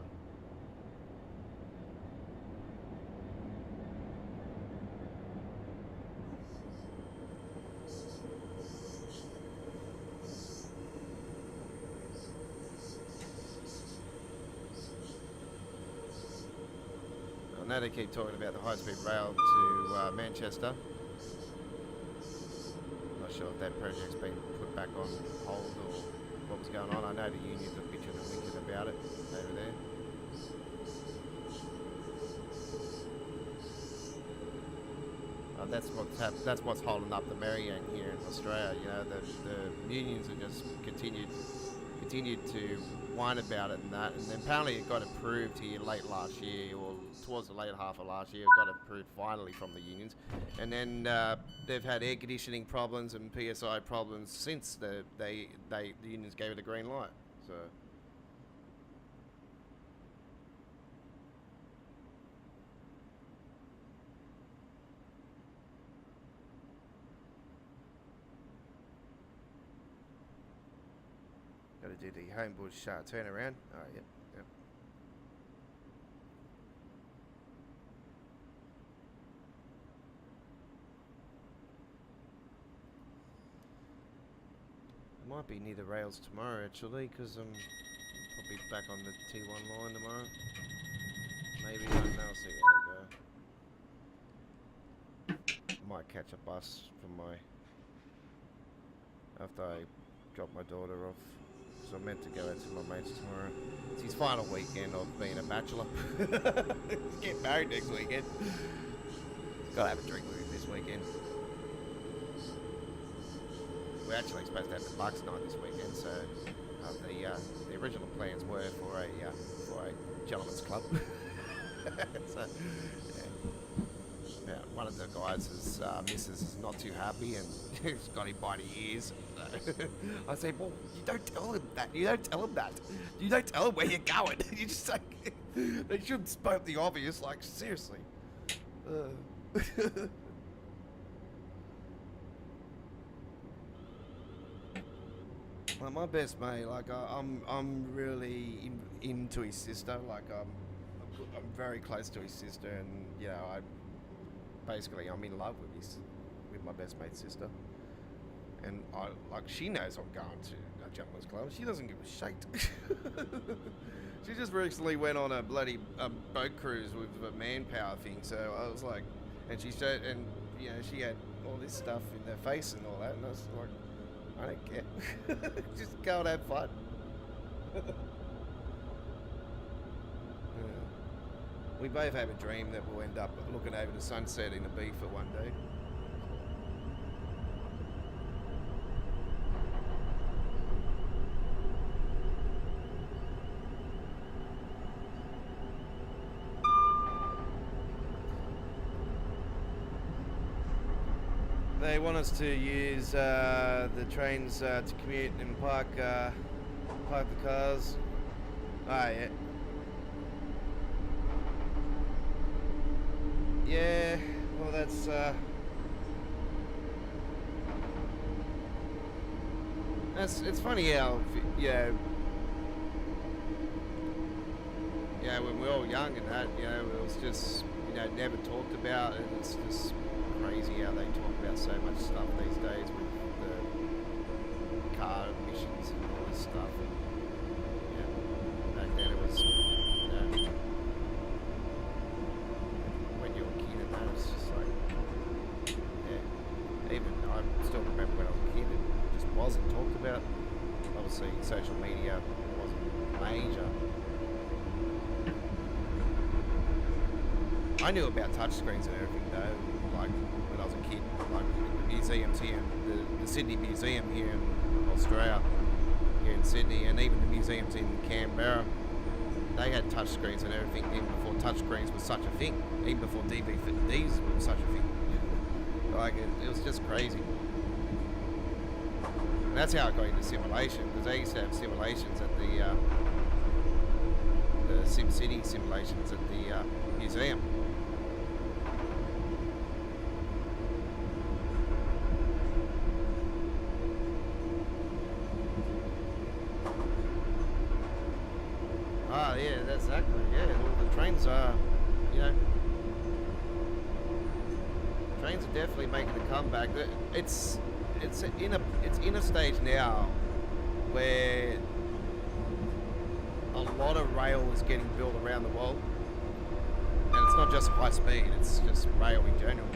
I know they keep talking about the high-speed rail to Manchester. Not sure if that project's been put back on hold or what was going on. I know the unions are bitching and whinging about it over there. That's what's holding up the Marianne here in Australia. You know, the unions are just continued to whine about it and that, and then apparently it got approved here late last year, or towards the late half of last year. It got approved finally from the unions, and then they've had air conditioning problems and PSI problems since the unions gave it a green light. So. Got to do the Homebush turnaround. Oh, yep, yep. I might be near the rails tomorrow, actually, because I'm probably back on the T1 line tomorrow. Maybe, I don't know, I'll see how I go. Might catch a bus from after I drop my daughter off. So I'm meant to go out to my mates tomorrow. It's his final weekend of being a bachelor. He's getting married next weekend. Gotta have a drink with him this weekend. We're actually supposed to have the Bucks night this weekend, so the original plans were for a gentleman's club. So yeah, one of the guys' missus is not too happy and he's got him by the ears. I said, well, you don't tell him that. You don't tell him that. You don't tell him where you're going. You just say, they should spoke the obvious, like, seriously. Like, my best mate, like, I'm really into his sister. Like, I'm very close to his sister, and, you know, I'm in love with my best mate's sister. And she knows I'm going to a gentleman's club. She doesn't give a shit. She just recently went on a bloody boat cruise with a manpower thing. So I was like, and she said, and you know, she had all this stuff in her face and all that, and I was like, I don't care. Just go and have fun. Yeah. We both have a dream that we'll end up looking over the sunset in a beaver one day. They want us to use the trains to commute and park the cars. Ah, yeah. Yeah, well, that's it's funny how, you know, you know, when we were all young and that, you know, it was just, you know, never talked about, and it's just crazy how they talk about so much stuff these days with the car emissions and all this stuff. And, yeah, back then it was, you know, when you were a kid and that, it's just like, yeah, even I still remember when I was a kid, it just wasn't talked about. Obviously, social media wasn't major. I knew about touchscreens and everything though, like when I was a kid, like the museums here, the Sydney Museum here in Australia, here in Sydney, and even the museums in Canberra, they had touchscreens and everything even before touchscreens was such a thing, even before DVDs were such a thing. Like it was just crazy. And that's how I got into simulation, because they used to have simulations at the SimCity simulations at the museum. Ah, yeah, that's exactly. Yeah, well, the trains are, you know, trains are definitely making a comeback. It's in a stage now where a lot of rail is getting built around the world, and it's not just high speed; it's just rail in general.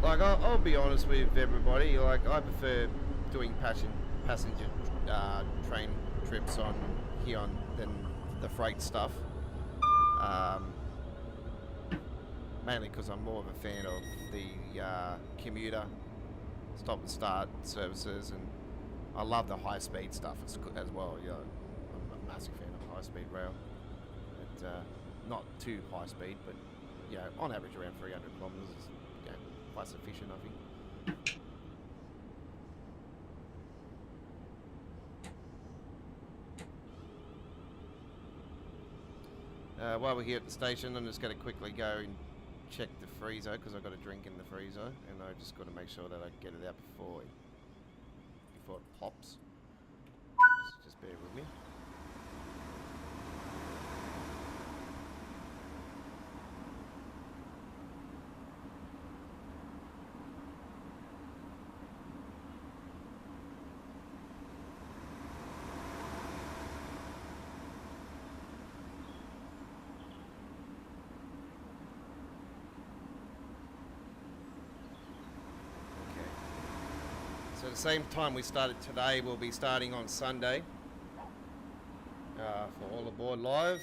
Like, I'll be honest with everybody, like, I prefer doing passenger train trips on here than the freight stuff. Mainly because I'm more of a fan of the commuter stop and start services, and I love the high speed stuff as well. You know, I'm a massive fan of high speed rail. Not too high speed, but you know, on average around 300 kilometers is, you know, quite sufficient, I think. While we're here at the station, I'm just going to quickly go and check the freezer, because I've got a drink in the freezer, and I just got to make sure that I get it out before it pops. Just bear with me. So the same time we started today, we'll be starting on Sunday for All Aboard Live.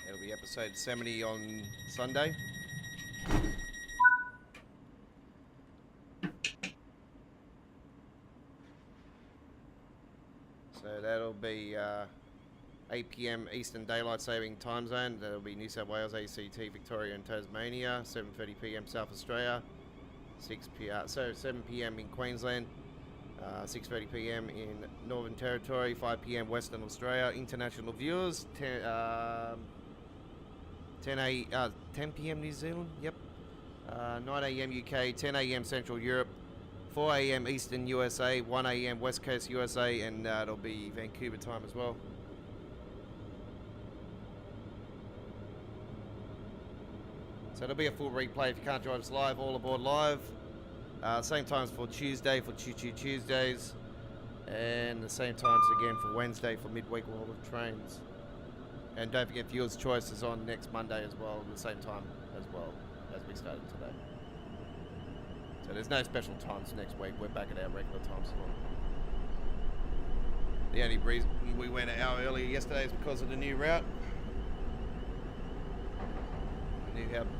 It'll be episode 70 on Sunday. So that'll be 8 p.m. Eastern Daylight Saving Time Zone. That'll be New South Wales, ACT, Victoria and Tasmania. 7:30 p.m. South Australia. 7 p.m. in Queensland. 6:30 p.m. in Northern Territory, 5 p.m. Western Australia. International viewers, 10 p.m. New Zealand, yep. 9 a.m. UK, 10 a.m. Central Europe, 4 a.m. Eastern USA, 1 a.m. West Coast USA, and it'll be Vancouver time as well. So it'll be a full replay if you can't join us live, All Aboard Live. Same times for Tuesday for Choo Choo Tuesdays, and the same times again for Wednesday for midweek all the trains. And don't forget Viewers' Choice is on next Monday as well, at the same time as well as we started today. So there's no special times next week, we're back at our regular time slot. The only reason we went an hour earlier yesterday is because of the new route.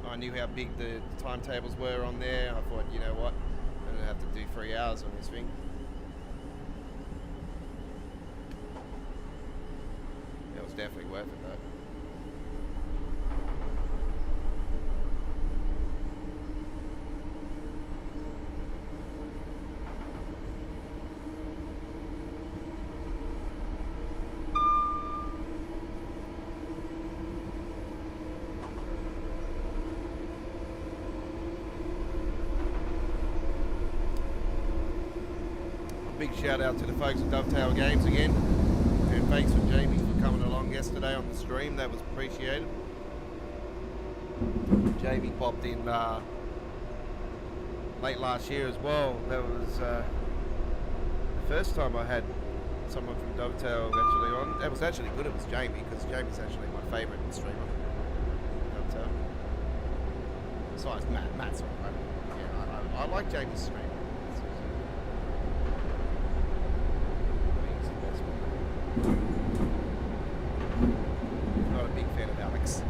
I knew how big the timetables were on there. I thought, you know what, I'm going to have to do 3 hours on this thing. It was definitely worth it though. big shout out to the folks at Dovetail Games again. And thanks for Jamie for coming along yesterday on the stream. That was appreciated. Jamie popped in late last year as well. That was the first time I had someone from Dovetail actually on. That was actually good. It was Jamie, because Jamie's actually my favourite streamer. Dovetail. Besides Matt's alright. Yeah, I like Jamie's stream. Not a big fan of Alex.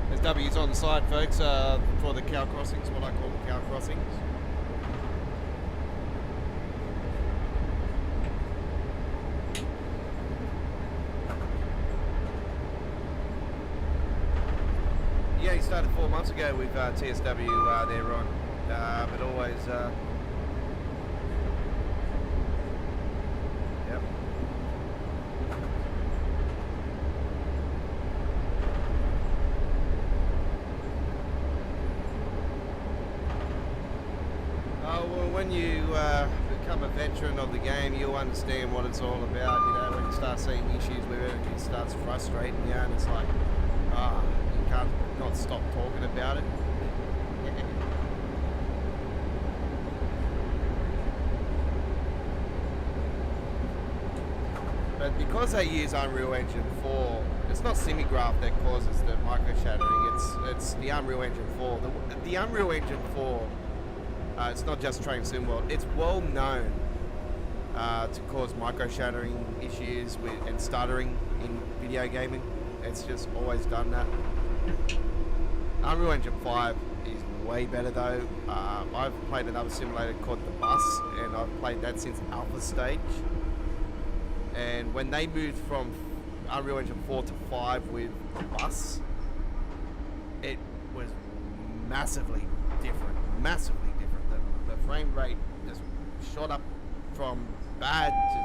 There's W's on the side, folks, for the cow crossings, what I call the cow crossings. Yeah, he started 4 months ago with TSW there on, but always, yep. Well, when you become a veteran of the game, you'll understand what it's all about. You know, when you start seeing issues with it, it starts frustrating you, and it's like, you can't not stop talking about it. But because they use Unreal Engine 4, it's not Simigraph that causes the micro shattering. It's the Unreal Engine 4. The Unreal Engine 4. It's not just Train Sim World. It's well known to cause micro-shattering issues and stuttering in video gaming. It's just always done that. Unreal Engine 5 is way better though. I've played another simulator called The Bus, and I've played that since alpha stage. And when they moved from Unreal Engine 4 to 5 with The Bus, it was massively different. Massively. The frame rate just shot up from bad to,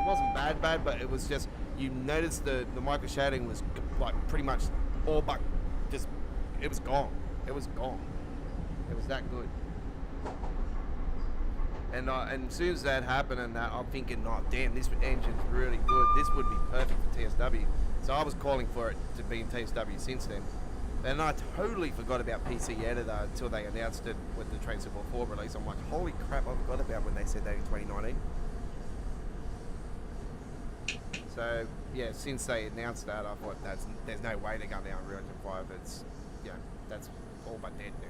it wasn't bad, but it was just, you noticed the micro shading was like pretty much all but just, it was gone. It was gone. It was that good. And as soon as that happened and that, I'm thinking, oh damn, this engine's really good. This would be perfect for TSW. So I was calling for it to be in TSW since then. And I totally forgot about PC Editor until they announced it with the Train Sim World 4 release. I'm like, holy crap, I forgot about when they said that in 2019. So, yeah, since they announced that, I thought there's no way they're going down Unreal Engine 5. It's, you know, that's all but dead now.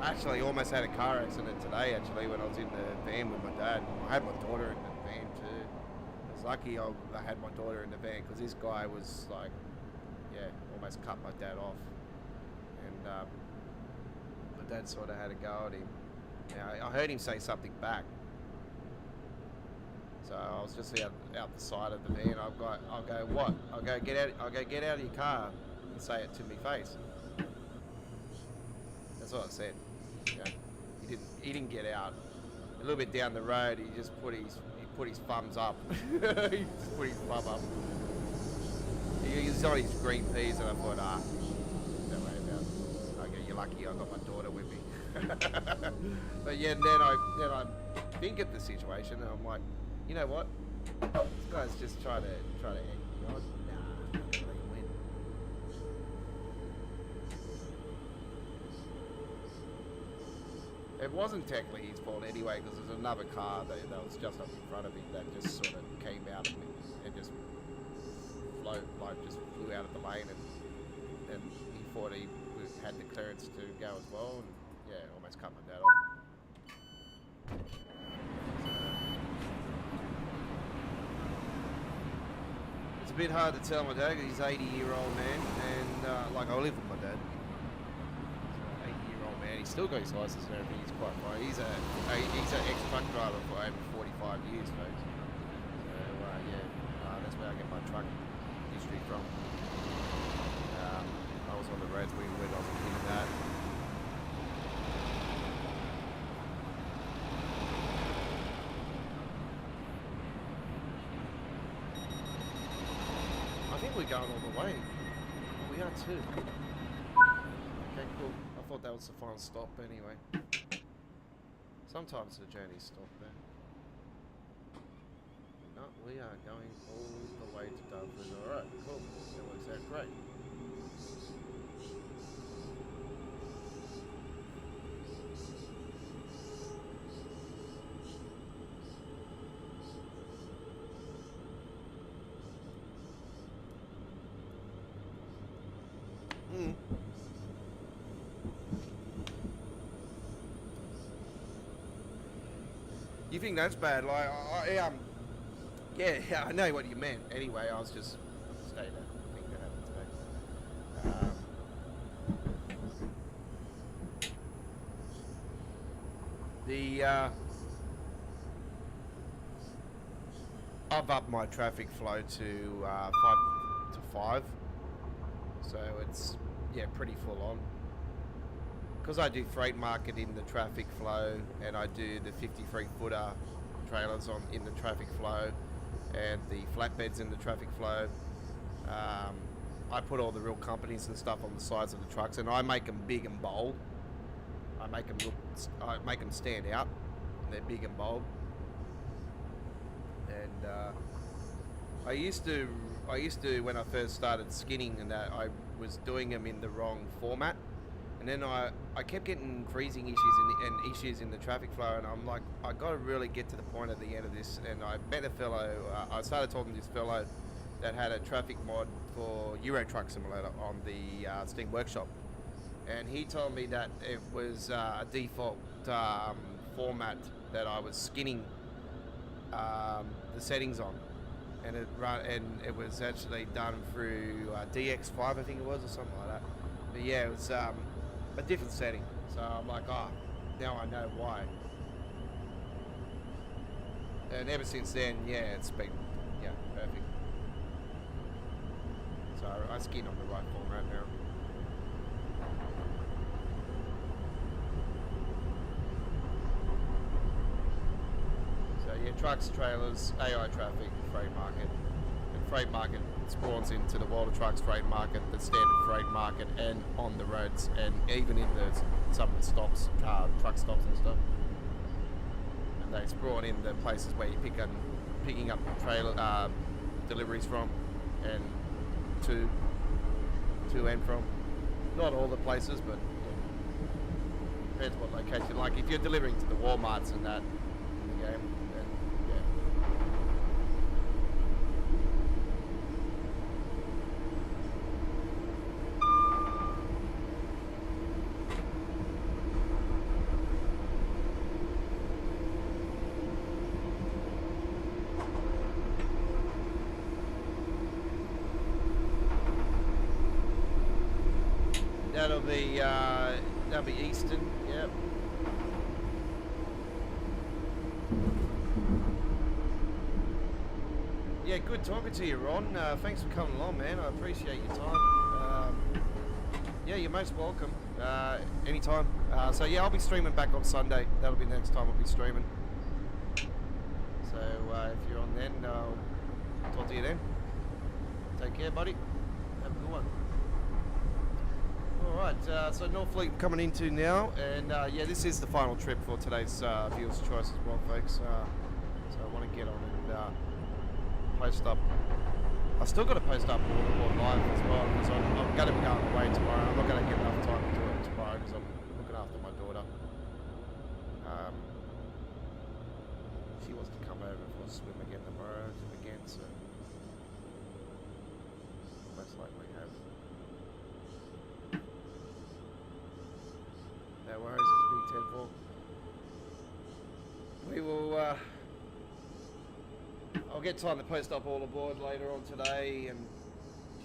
Actually almost had a car accident today actually when I was in the van with my dad. I had my daughter in the van too. I was lucky I had my daughter in the van because this guy was like, yeah, almost cut my dad off. And my dad sort of had a go at him. Yeah, I heard him say something back. So I was just out the side of the van. I'll go, what? I'll go, get out of your car and say it to me face. That's what I said. Yeah. He didn't get out. A little bit down the road, he just put his thumbs up. He just put his thumb up. He was on his green peas, and I thought, don't worry about it. Okay, you're lucky I got my daughter with me. But yeah, then I think of the situation, and I'm like, you know what? This guy's just trying to egg me on. Nah, I'm gonna let him win. It wasn't technically his fault anyway, because there's another car that was just up in front of him that just sort of came out of it and just flew out of the lane, and he thought he had the clearance to go as well, and yeah, almost cut my dad off. It's a bit hard to tell my dad because he's an 80-year-old man, and like I live with my dad. He's still got his license and everything. He's quite fine. He's an ex-truck driver for over 45 years, folks. So yeah, that's where I get my truck history from. I was on the roads when I was a kid and that. I think we're going all the way. We are too. Okay, cool. I thought that was the final stop anyway. Sometimes the journeys stop there. No, we are going all the way to Dartford. Alright, cool. That works out great. You think that's bad? Like, yeah, I know what you meant. Anyway, I was just stating that thing that happened today. I've upped my traffic flow to 5, so it's pretty full on. Because I do freight market in the traffic flow, and I do the 53-footer trailers in the traffic flow, and the flatbeds in the traffic flow. I put all the real companies and stuff on the sides of the trucks, and I make them big and bold. I make them stand out. They're big and bold. And I used to when I first started skinning and that, I was doing them in the wrong format. And then I kept getting freezing issues in the traffic flow, and I'm like, I got to really get to the point at the end of this. And I met a fellow. I started talking to this fellow that had a traffic mod for Euro Truck Simulator on the Steam Workshop, and he told me that it was a default format that I was skinning the settings on, and it was actually done through DX5, I think it was, or something like that. But yeah, it was a different setting. So I'm like, now I know why. And ever since then, it's been perfect. So I skin on the right format now. So trucks, trailers, AI traffic, freight market. And freight market spawns into the world of trucks, freight market, the standard freight market, and on the roads, and even in some stops, truck stops and stuff. And they spawn in the places where you're picking up trailer deliveries from, and to and from. Not all the places, but depends what location. Like if you're delivering to the Walmarts and that in the game, then that'll be Eastern, yep. Yeah, good talking to you, Ron. Thanks for coming along, man. I appreciate your time. Yeah, you're most welcome. Anytime. So yeah, I'll be streaming back on Sunday. That'll be the next time I'll be streaming. So if you're on then, I'll talk to you then. Take care, buddy. Have a good one. Alright, so Northfleet coming into now, and yeah, this is the final trip for today's viewer's choice as well, folks. So I want to get on and post up. I still got to post up more live as well, because I'm going to be going away tomorrow. I'm not going to get enough time to do it tomorrow because I'm looking after my daughter. She wants to come over for a swim again tomorrow again, so most likely have. No worries, it's a big 10-4. We will, I'll get time to post up all aboard later on today, and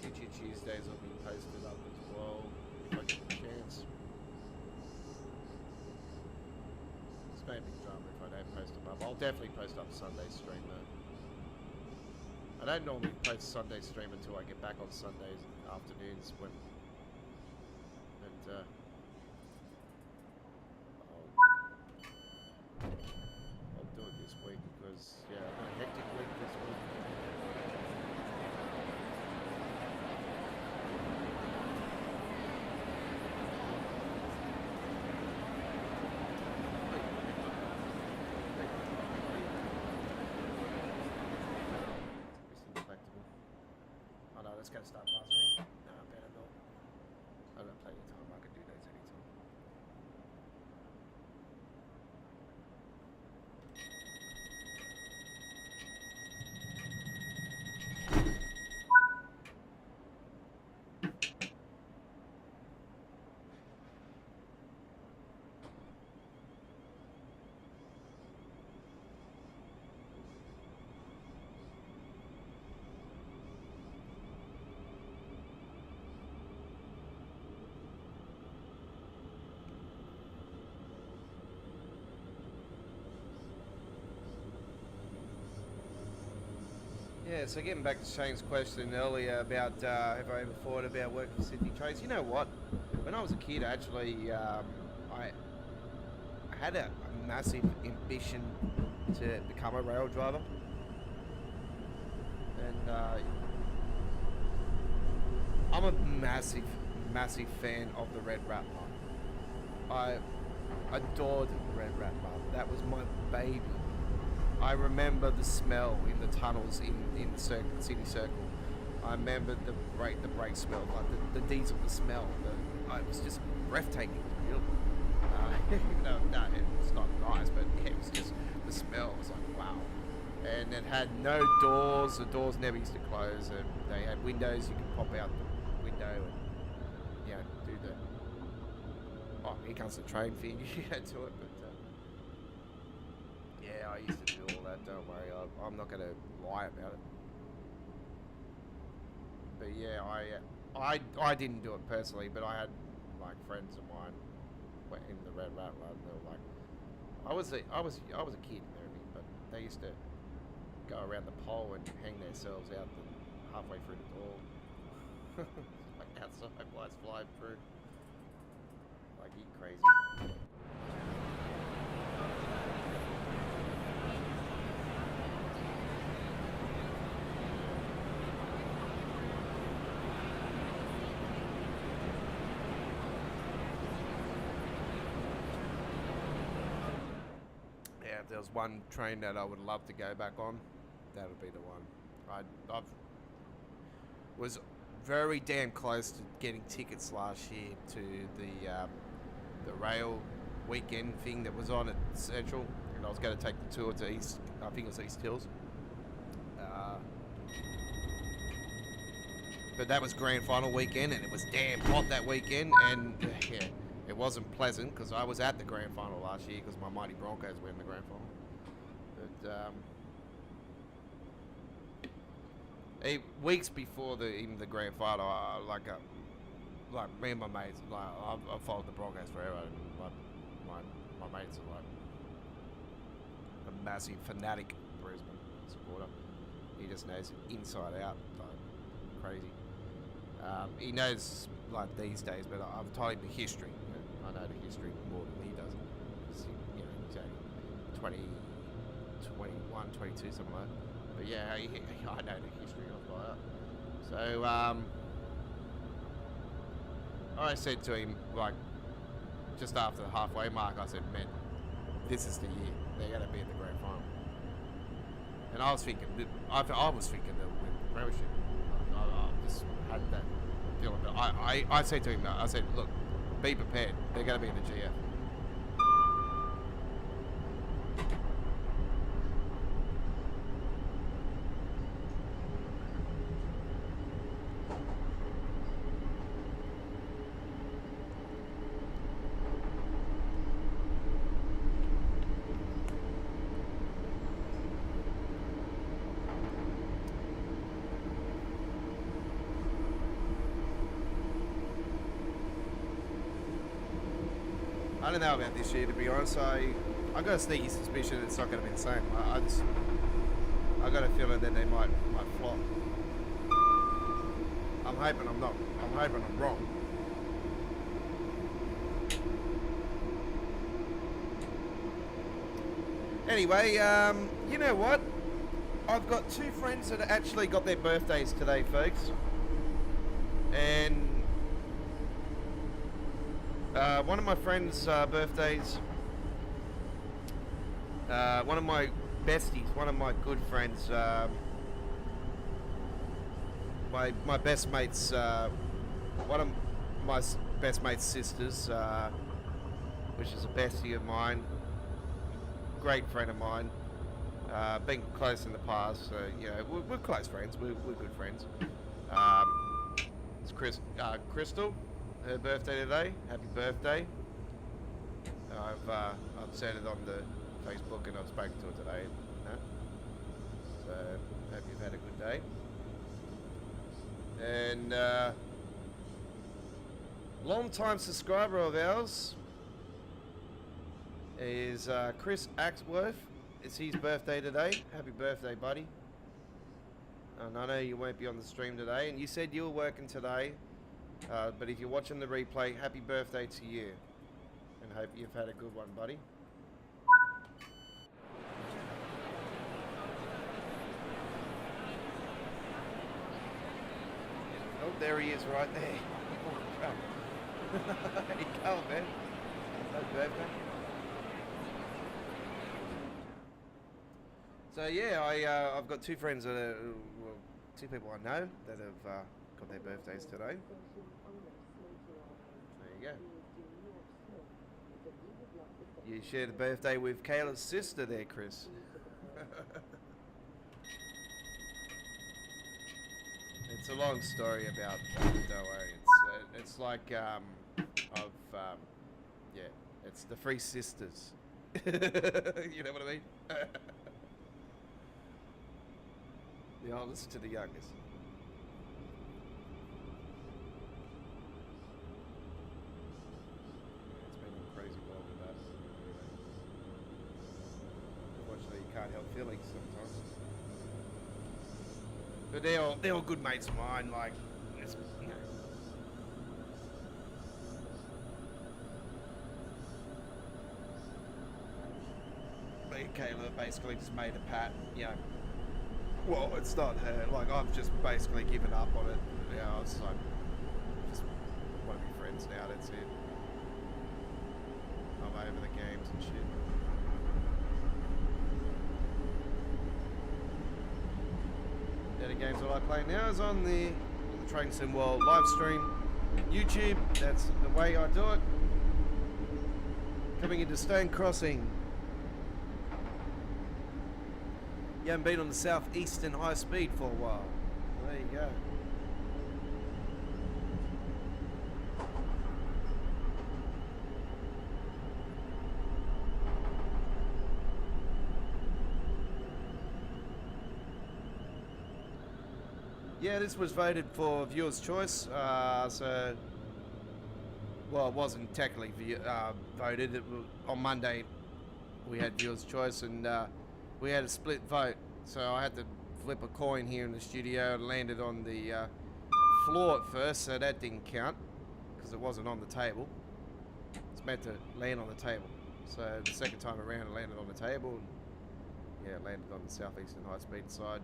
future Tuesdays will be posted up as well, if I get the chance. It's no big drama if I don't post them up. I'll definitely post up Sunday stream though. I don't normally post Sunday stream until I get back on Sundays afternoons when, but I'll do it this week because yeah, I've got a hectic week this week. Oh no, let's go start buzzing. No, better not. I don't play any time. I can do those anytime. Yeah, so getting back to Shane's question earlier about have I ever thought about working for Sydney Trains, you know what? When I was a kid, actually, I had a massive ambition to become a rail driver. And I'm a massive, massive fan of the Red Rat Mart. I adored Red Rat Mart. That was my baby. I remember the smell in the tunnels in City Circle. I remember the brake smell, like the diesel, the smell. It was just breathtaking. No, it's not nice, but yeah, it was just the smell was like wow. And it had no doors. The doors never used to close, and they had windows. You could pop out the window and do the. Oh, here comes the train thing. You had to it, but. Yeah, I used to do all that, don't worry, I'm not going to lie about it. But yeah, I didn't do it personally, but I had like friends of mine went in the Red Rat Run, and they were like, I was a kid and everything, but they used to go around the pole and hang themselves out halfway through the door. Like outside, lights flying through. Like, you crazy. If there was one train that I would love to go back on, that would be the one. I was very damn close to getting tickets last year to the rail weekend thing that was on at Central, and I was going to take the tour to East. I think it was East Hills. But that was grand final weekend, and it was damn hot that weekend, and yeah. It wasn't pleasant because I was at the grand final last year because my mighty Broncos were in the grand final. But weeks before even the grand final, like me and my mates, like I've followed the Broncos forever. And my mates are like a massive fanatic Brisbane supporter. He just knows it inside out, like crazy. He knows like these days, but I've told him the history. I know the history more than he does. Because he's only 20, 21, 22, something like that. But yeah, I know the history of that. So, I said to him, like, just after the halfway mark, I said, man, this is the year. They're going to be in the grand final. And I was thinking, they'll win the premiership. I just had that feeling. But I said to him, I said, look, be prepared. They're going to be in the GF. I don't know about this year, to be honest. I got a sneaky suspicion it's not going to be the same. I got a feeling that they might flop. I'm hoping I'm not. I'm hoping I'm wrong. Anyway, you know what? I've got two friends that actually got their birthdays today, folks. And one of my friends' birthdays, one of my besties, one of my good friends, my best mate's, one of my best mate's sisters, which is a bestie of mine, great friend of mine, been close in the past, so you know, we're close friends, we're good friends. It's Crystal, her birthday today. Happy birthday! I've said it on the Facebook and I've spoken to her today. So hope you've had a good day. And long-time subscriber of ours is Chris Axworth. It's his birthday today. Happy birthday, buddy. And I know you won't be on the stream today, and you said you were working today, but if you're watching the replay, happy birthday to you, and hope you've had a good one, buddy. Oh, there he is right there. How you going, man? Happy birthday. So yeah, I've got two friends that are, well, two people I know that have got their birthdays today. There you go. You shared a birthday with Kayla's sister there, Chris. It's a long story about, don't worry. It's like yeah, it's the three sisters. You know what I mean? The oldest to the youngest. It's been a crazy world with that. Unfortunately, you can't help feeling sometimes. But they're all good mates of mine. Like, it's, you know. Me and Kayla basically just made a pact, you know. Well, it's not her. Like, I've just basically given up on it. You know, I was like, just want to be friends now. That's it. I'm over the games and shit. The only games that I play now is on the Train Sim World live stream, YouTube. That's the way I do it. Coming into Stone Crossing. You haven't been on the Southeastern high speed for a while. There you go. Yeah, this was voted for Viewer's Choice. So, well, it wasn't technically voted. It was, on Monday, we had Viewer's Choice, and we had a split vote, so I had to flip a coin here in the studio and landed on the floor at first, so that didn't count because it wasn't on the table. It's meant to land on the table. So the second time around it landed on the table, and yeah, it landed on the Southeastern high speed side.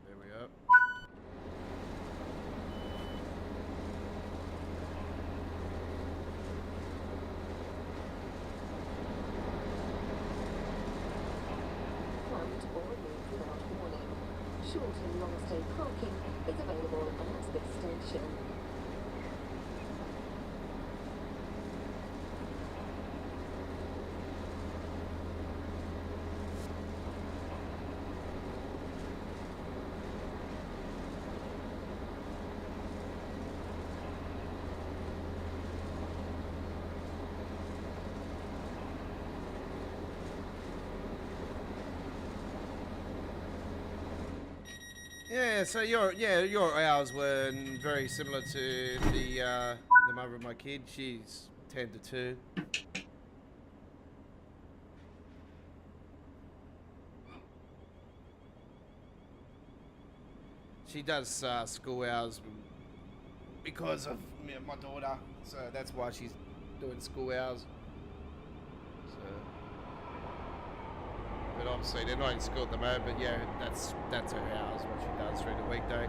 There we are. Planned or removed without warning. Short and long stay parking is available at this station. Yeah, so your hours were very similar to the mother of my kid. She's 10 to 2. She does school hours because of my daughter, so that's why she's doing school hours. So, but obviously they're not in school at the moment. But yeah, that's her hours, what she does through the weekday.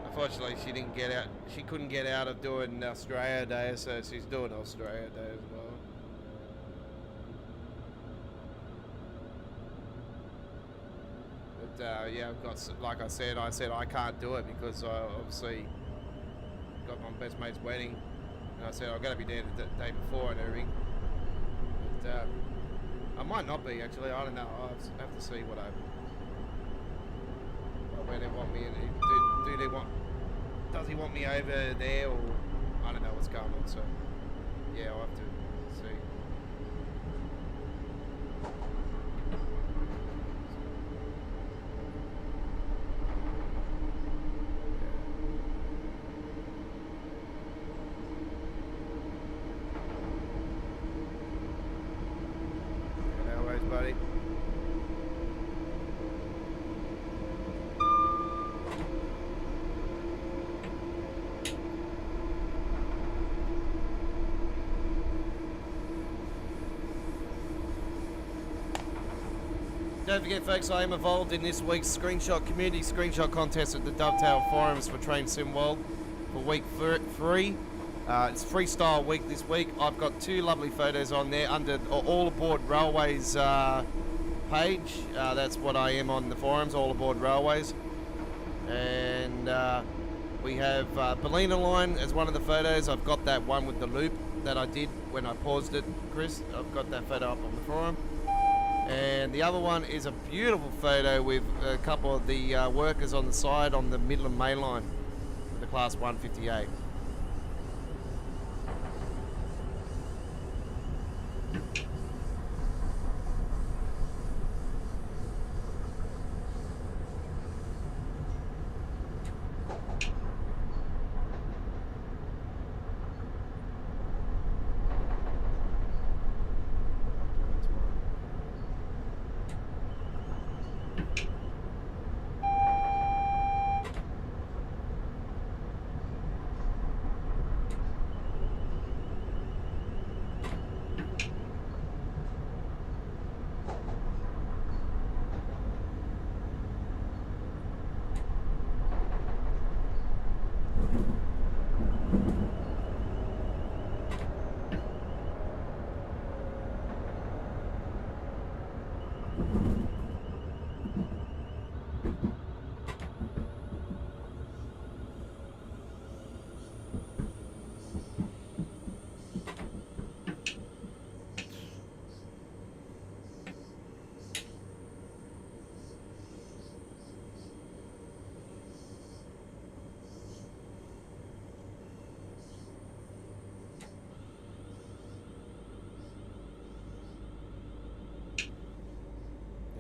Unfortunately, she didn't get out. She couldn't get out of doing Australia Day, so she's doing Australia Day as well. But yeah, I've got, like I said I can't do it because I obviously got my best mate's wedding, and I said I've got to be there the day before and everything. But I might not be actually. I don't know. I'll have to see where they want me. Do they want? Does he want me over there, or I don't know what's going on. So yeah, I'll have to see. No worries, buddy. Don't forget, folks, I am involved in this week's community screenshot contest at the Dovetail Forums for Train Sim World for week 3. It's freestyle week this week. I've got 2 lovely photos on there under All Aboard Railways page. That's what I am on the forums, All Aboard Railways. And we have Bellina Line as one of the photos. I've got that one with the loop that I did when I paused it, Chris. I've got that photo up on the forum. And the other one is a beautiful photo with a couple of the workers on the side on the Midland Main Line, the Class 158.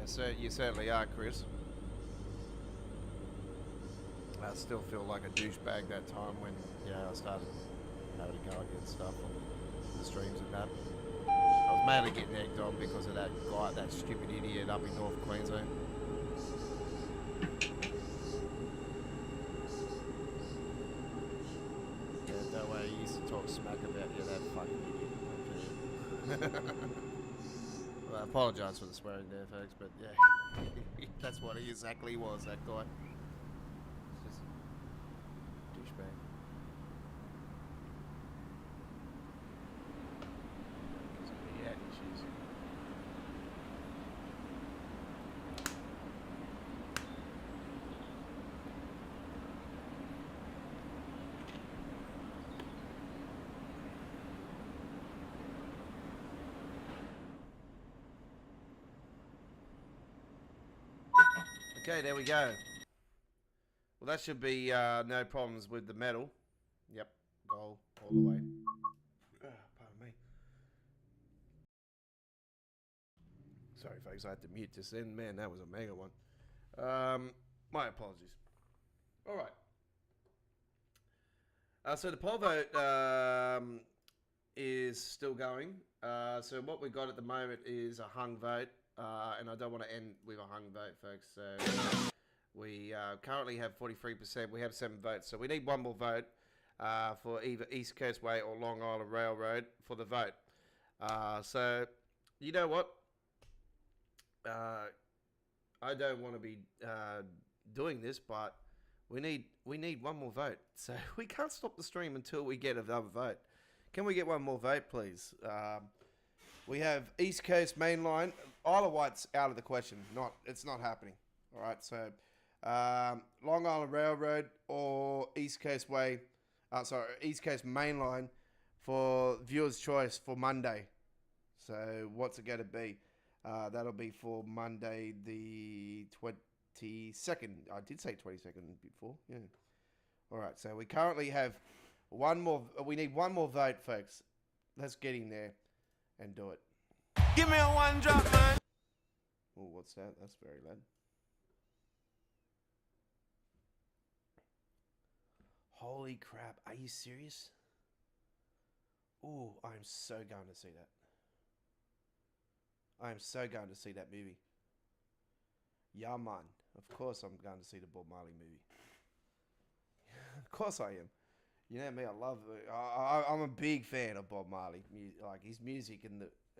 So you certainly are, Chris. I still feel like a douchebag that time when I started having to go against stuff on the streams and that. I was mainly getting egged on because of that guy, that stupid idiot up in North Queensland. Yeah, that way he used to talk smack about you, that fucking idiot. Well, I apologise for the swearing there, folks, but yeah, that's what he exactly was, that guy. It's just douchebag. Because he had issues. Okay, there we go. Well, that should be no problems with the metal. Yep, goal all the way. Pardon me. Sorry, folks, I had to mute just then. Man, that was a mega one. My apologies. All right. So the poll vote is still going. So what we've got at the moment is a hung vote, and I don't want to end with a hung vote, folks. So we currently have 43%. We have 7 votes, so we need one more vote for either East Coast Way or Long Island Railroad for the vote. So you know what? I don't want to be doing this, but we need one more vote. So we can't stop the stream until we get another vote. Can we get one more vote, please? We have East Coast Mainline. Isle of Wight's out of the question. It's not happening. All right. So Long Island Railroad or East Coast Way. East Coast Mainline for viewers' choice for Monday. So what's it going to be? That'll be for Monday the 22nd. I did say 22nd before. Yeah. All right. So we currently have one more. We need one more vote, folks. Let's get in there and do it. Give me a one drop, man. Oh, what's that? That's very loud. Holy crap. Are you serious? Oh, I'm so going to see that. I am so going to see that movie. Yeah, man. Of course I'm going to see the Bob Marley movie. Of course I am. You know me, I love it. I'm a big fan of Bob Marley. Like, his music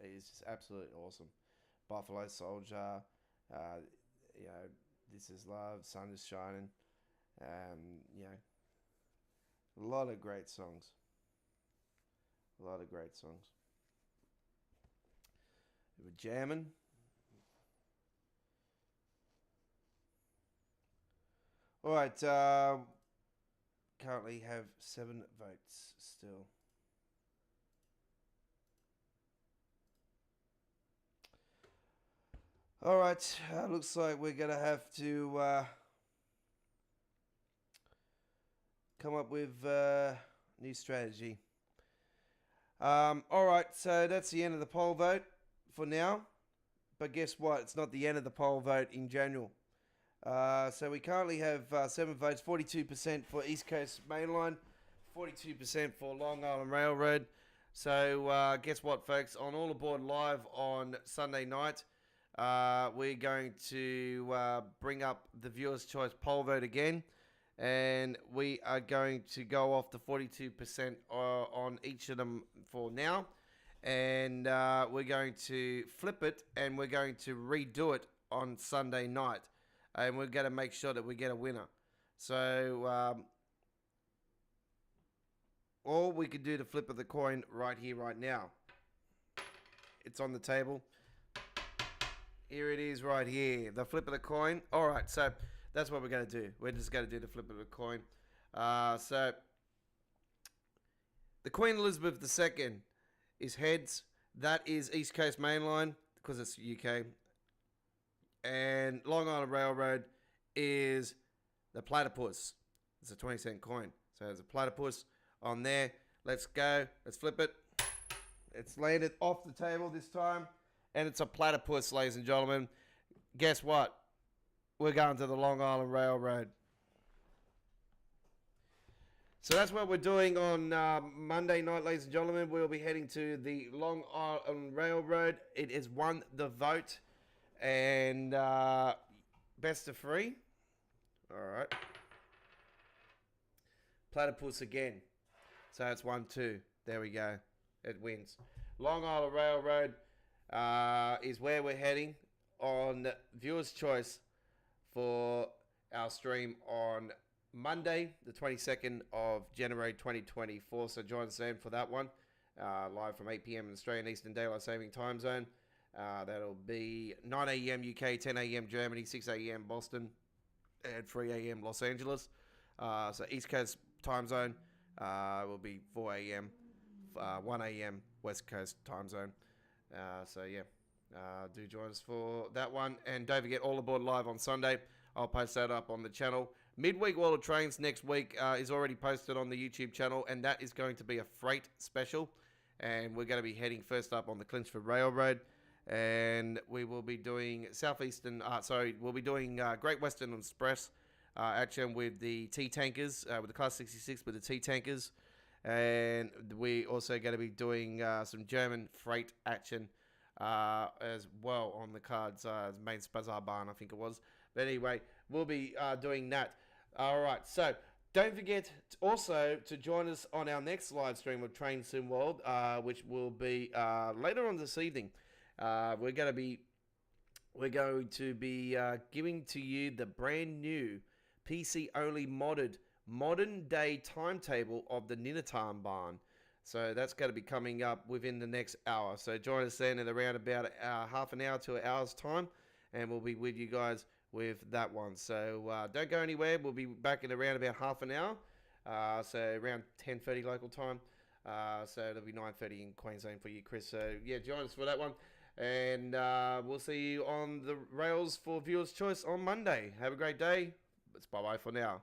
is just absolutely awesome. Buffalo Soldier, you know, This Is Love, Sun Is Shining. You know, a lot of great songs. A lot of great songs. We're jamming. All right. Currently have 7 votes still. All right. Looks like we're going to have to come up with new strategy. All right. So that's the end of the poll vote for now, but guess what? It's not the end of the poll vote in general. So we currently have 7 votes, 42% for East Coast Mainline, 42% for Long Island Railroad. So guess what, folks? On All Aboard Live on Sunday night, we're going to bring up the Viewer's Choice poll vote again, and we are going to go off the 42% on each of them for now. And we're going to flip it, and we're going to redo it on Sunday night, and we're going to make sure that we get a winner. So or we could do the flip of the coin right here, right now. It's on the table. Here it is, right here, the flip of the coin. All right, so that's what we're going to do. We're just going to do the flip of the coin. So the Queen Elizabeth II is heads. That is East Coast Mainline, because it's UK. And Long Island Railroad is the platypus. It's a 20-cent coin. So there's a platypus on there. Let's go. Let's flip it. It's landed off the table this time. And it's a platypus, ladies and gentlemen. Guess what? We're going to the Long Island Railroad. So that's what we're doing on Monday night, ladies and gentlemen. We'll be heading to the Long Island Railroad. It has won the vote. And best of 3. All right. Platypus again. So it's 1-2. There we go. It wins. Long Island Railroad is where we're heading on Viewer's Choice for our stream on Monday, the 22nd of January 2024. So join us then for that one. Live from 8 p.m. in Australian Eastern Daylight Saving Time Zone. That'll be 9 a.m. UK, 10 a.m. Germany, 6 a.m. Boston, and 3 a.m. Los Angeles. So East Coast time zone will be 4 a.m., 1 a.m. West Coast time zone. So yeah, do join us for that one. And don't forget, All Aboard Live on Sunday. I'll post that up on the channel. Midweek World of Trains next week is already posted on the YouTube channel, and that is going to be a freight special. And we're going to be heading first up on the Clinchford Railroad. and we will be doing Southeastern. We'll be doing Great Western Express action with the T tankers, with the Class 66 with the T tankers, and we also going to be doing some German freight action as well on the cards, main Bazaar Barn, I think it was. But anyway, we'll be doing that. All right, so don't forget also to join us on our next live stream of Train Sim World, which will be later on this evening. We're going to be giving to you the brand new PC only modded modern day timetable of the Ninatarn Barn. So that's going to be coming up within the next hour. So join us then at around about half an hour to an hour's time, and we'll be with you guys with that one. So don't go anywhere. We'll be back in around about half an hour. So around 10:30 local time. So it'll be 9:30 in Queensland for you, Chris. So yeah, join us for that one. And we'll see you on the rails for Viewers' Choice on Monday. Have a great day. It's bye-bye for now.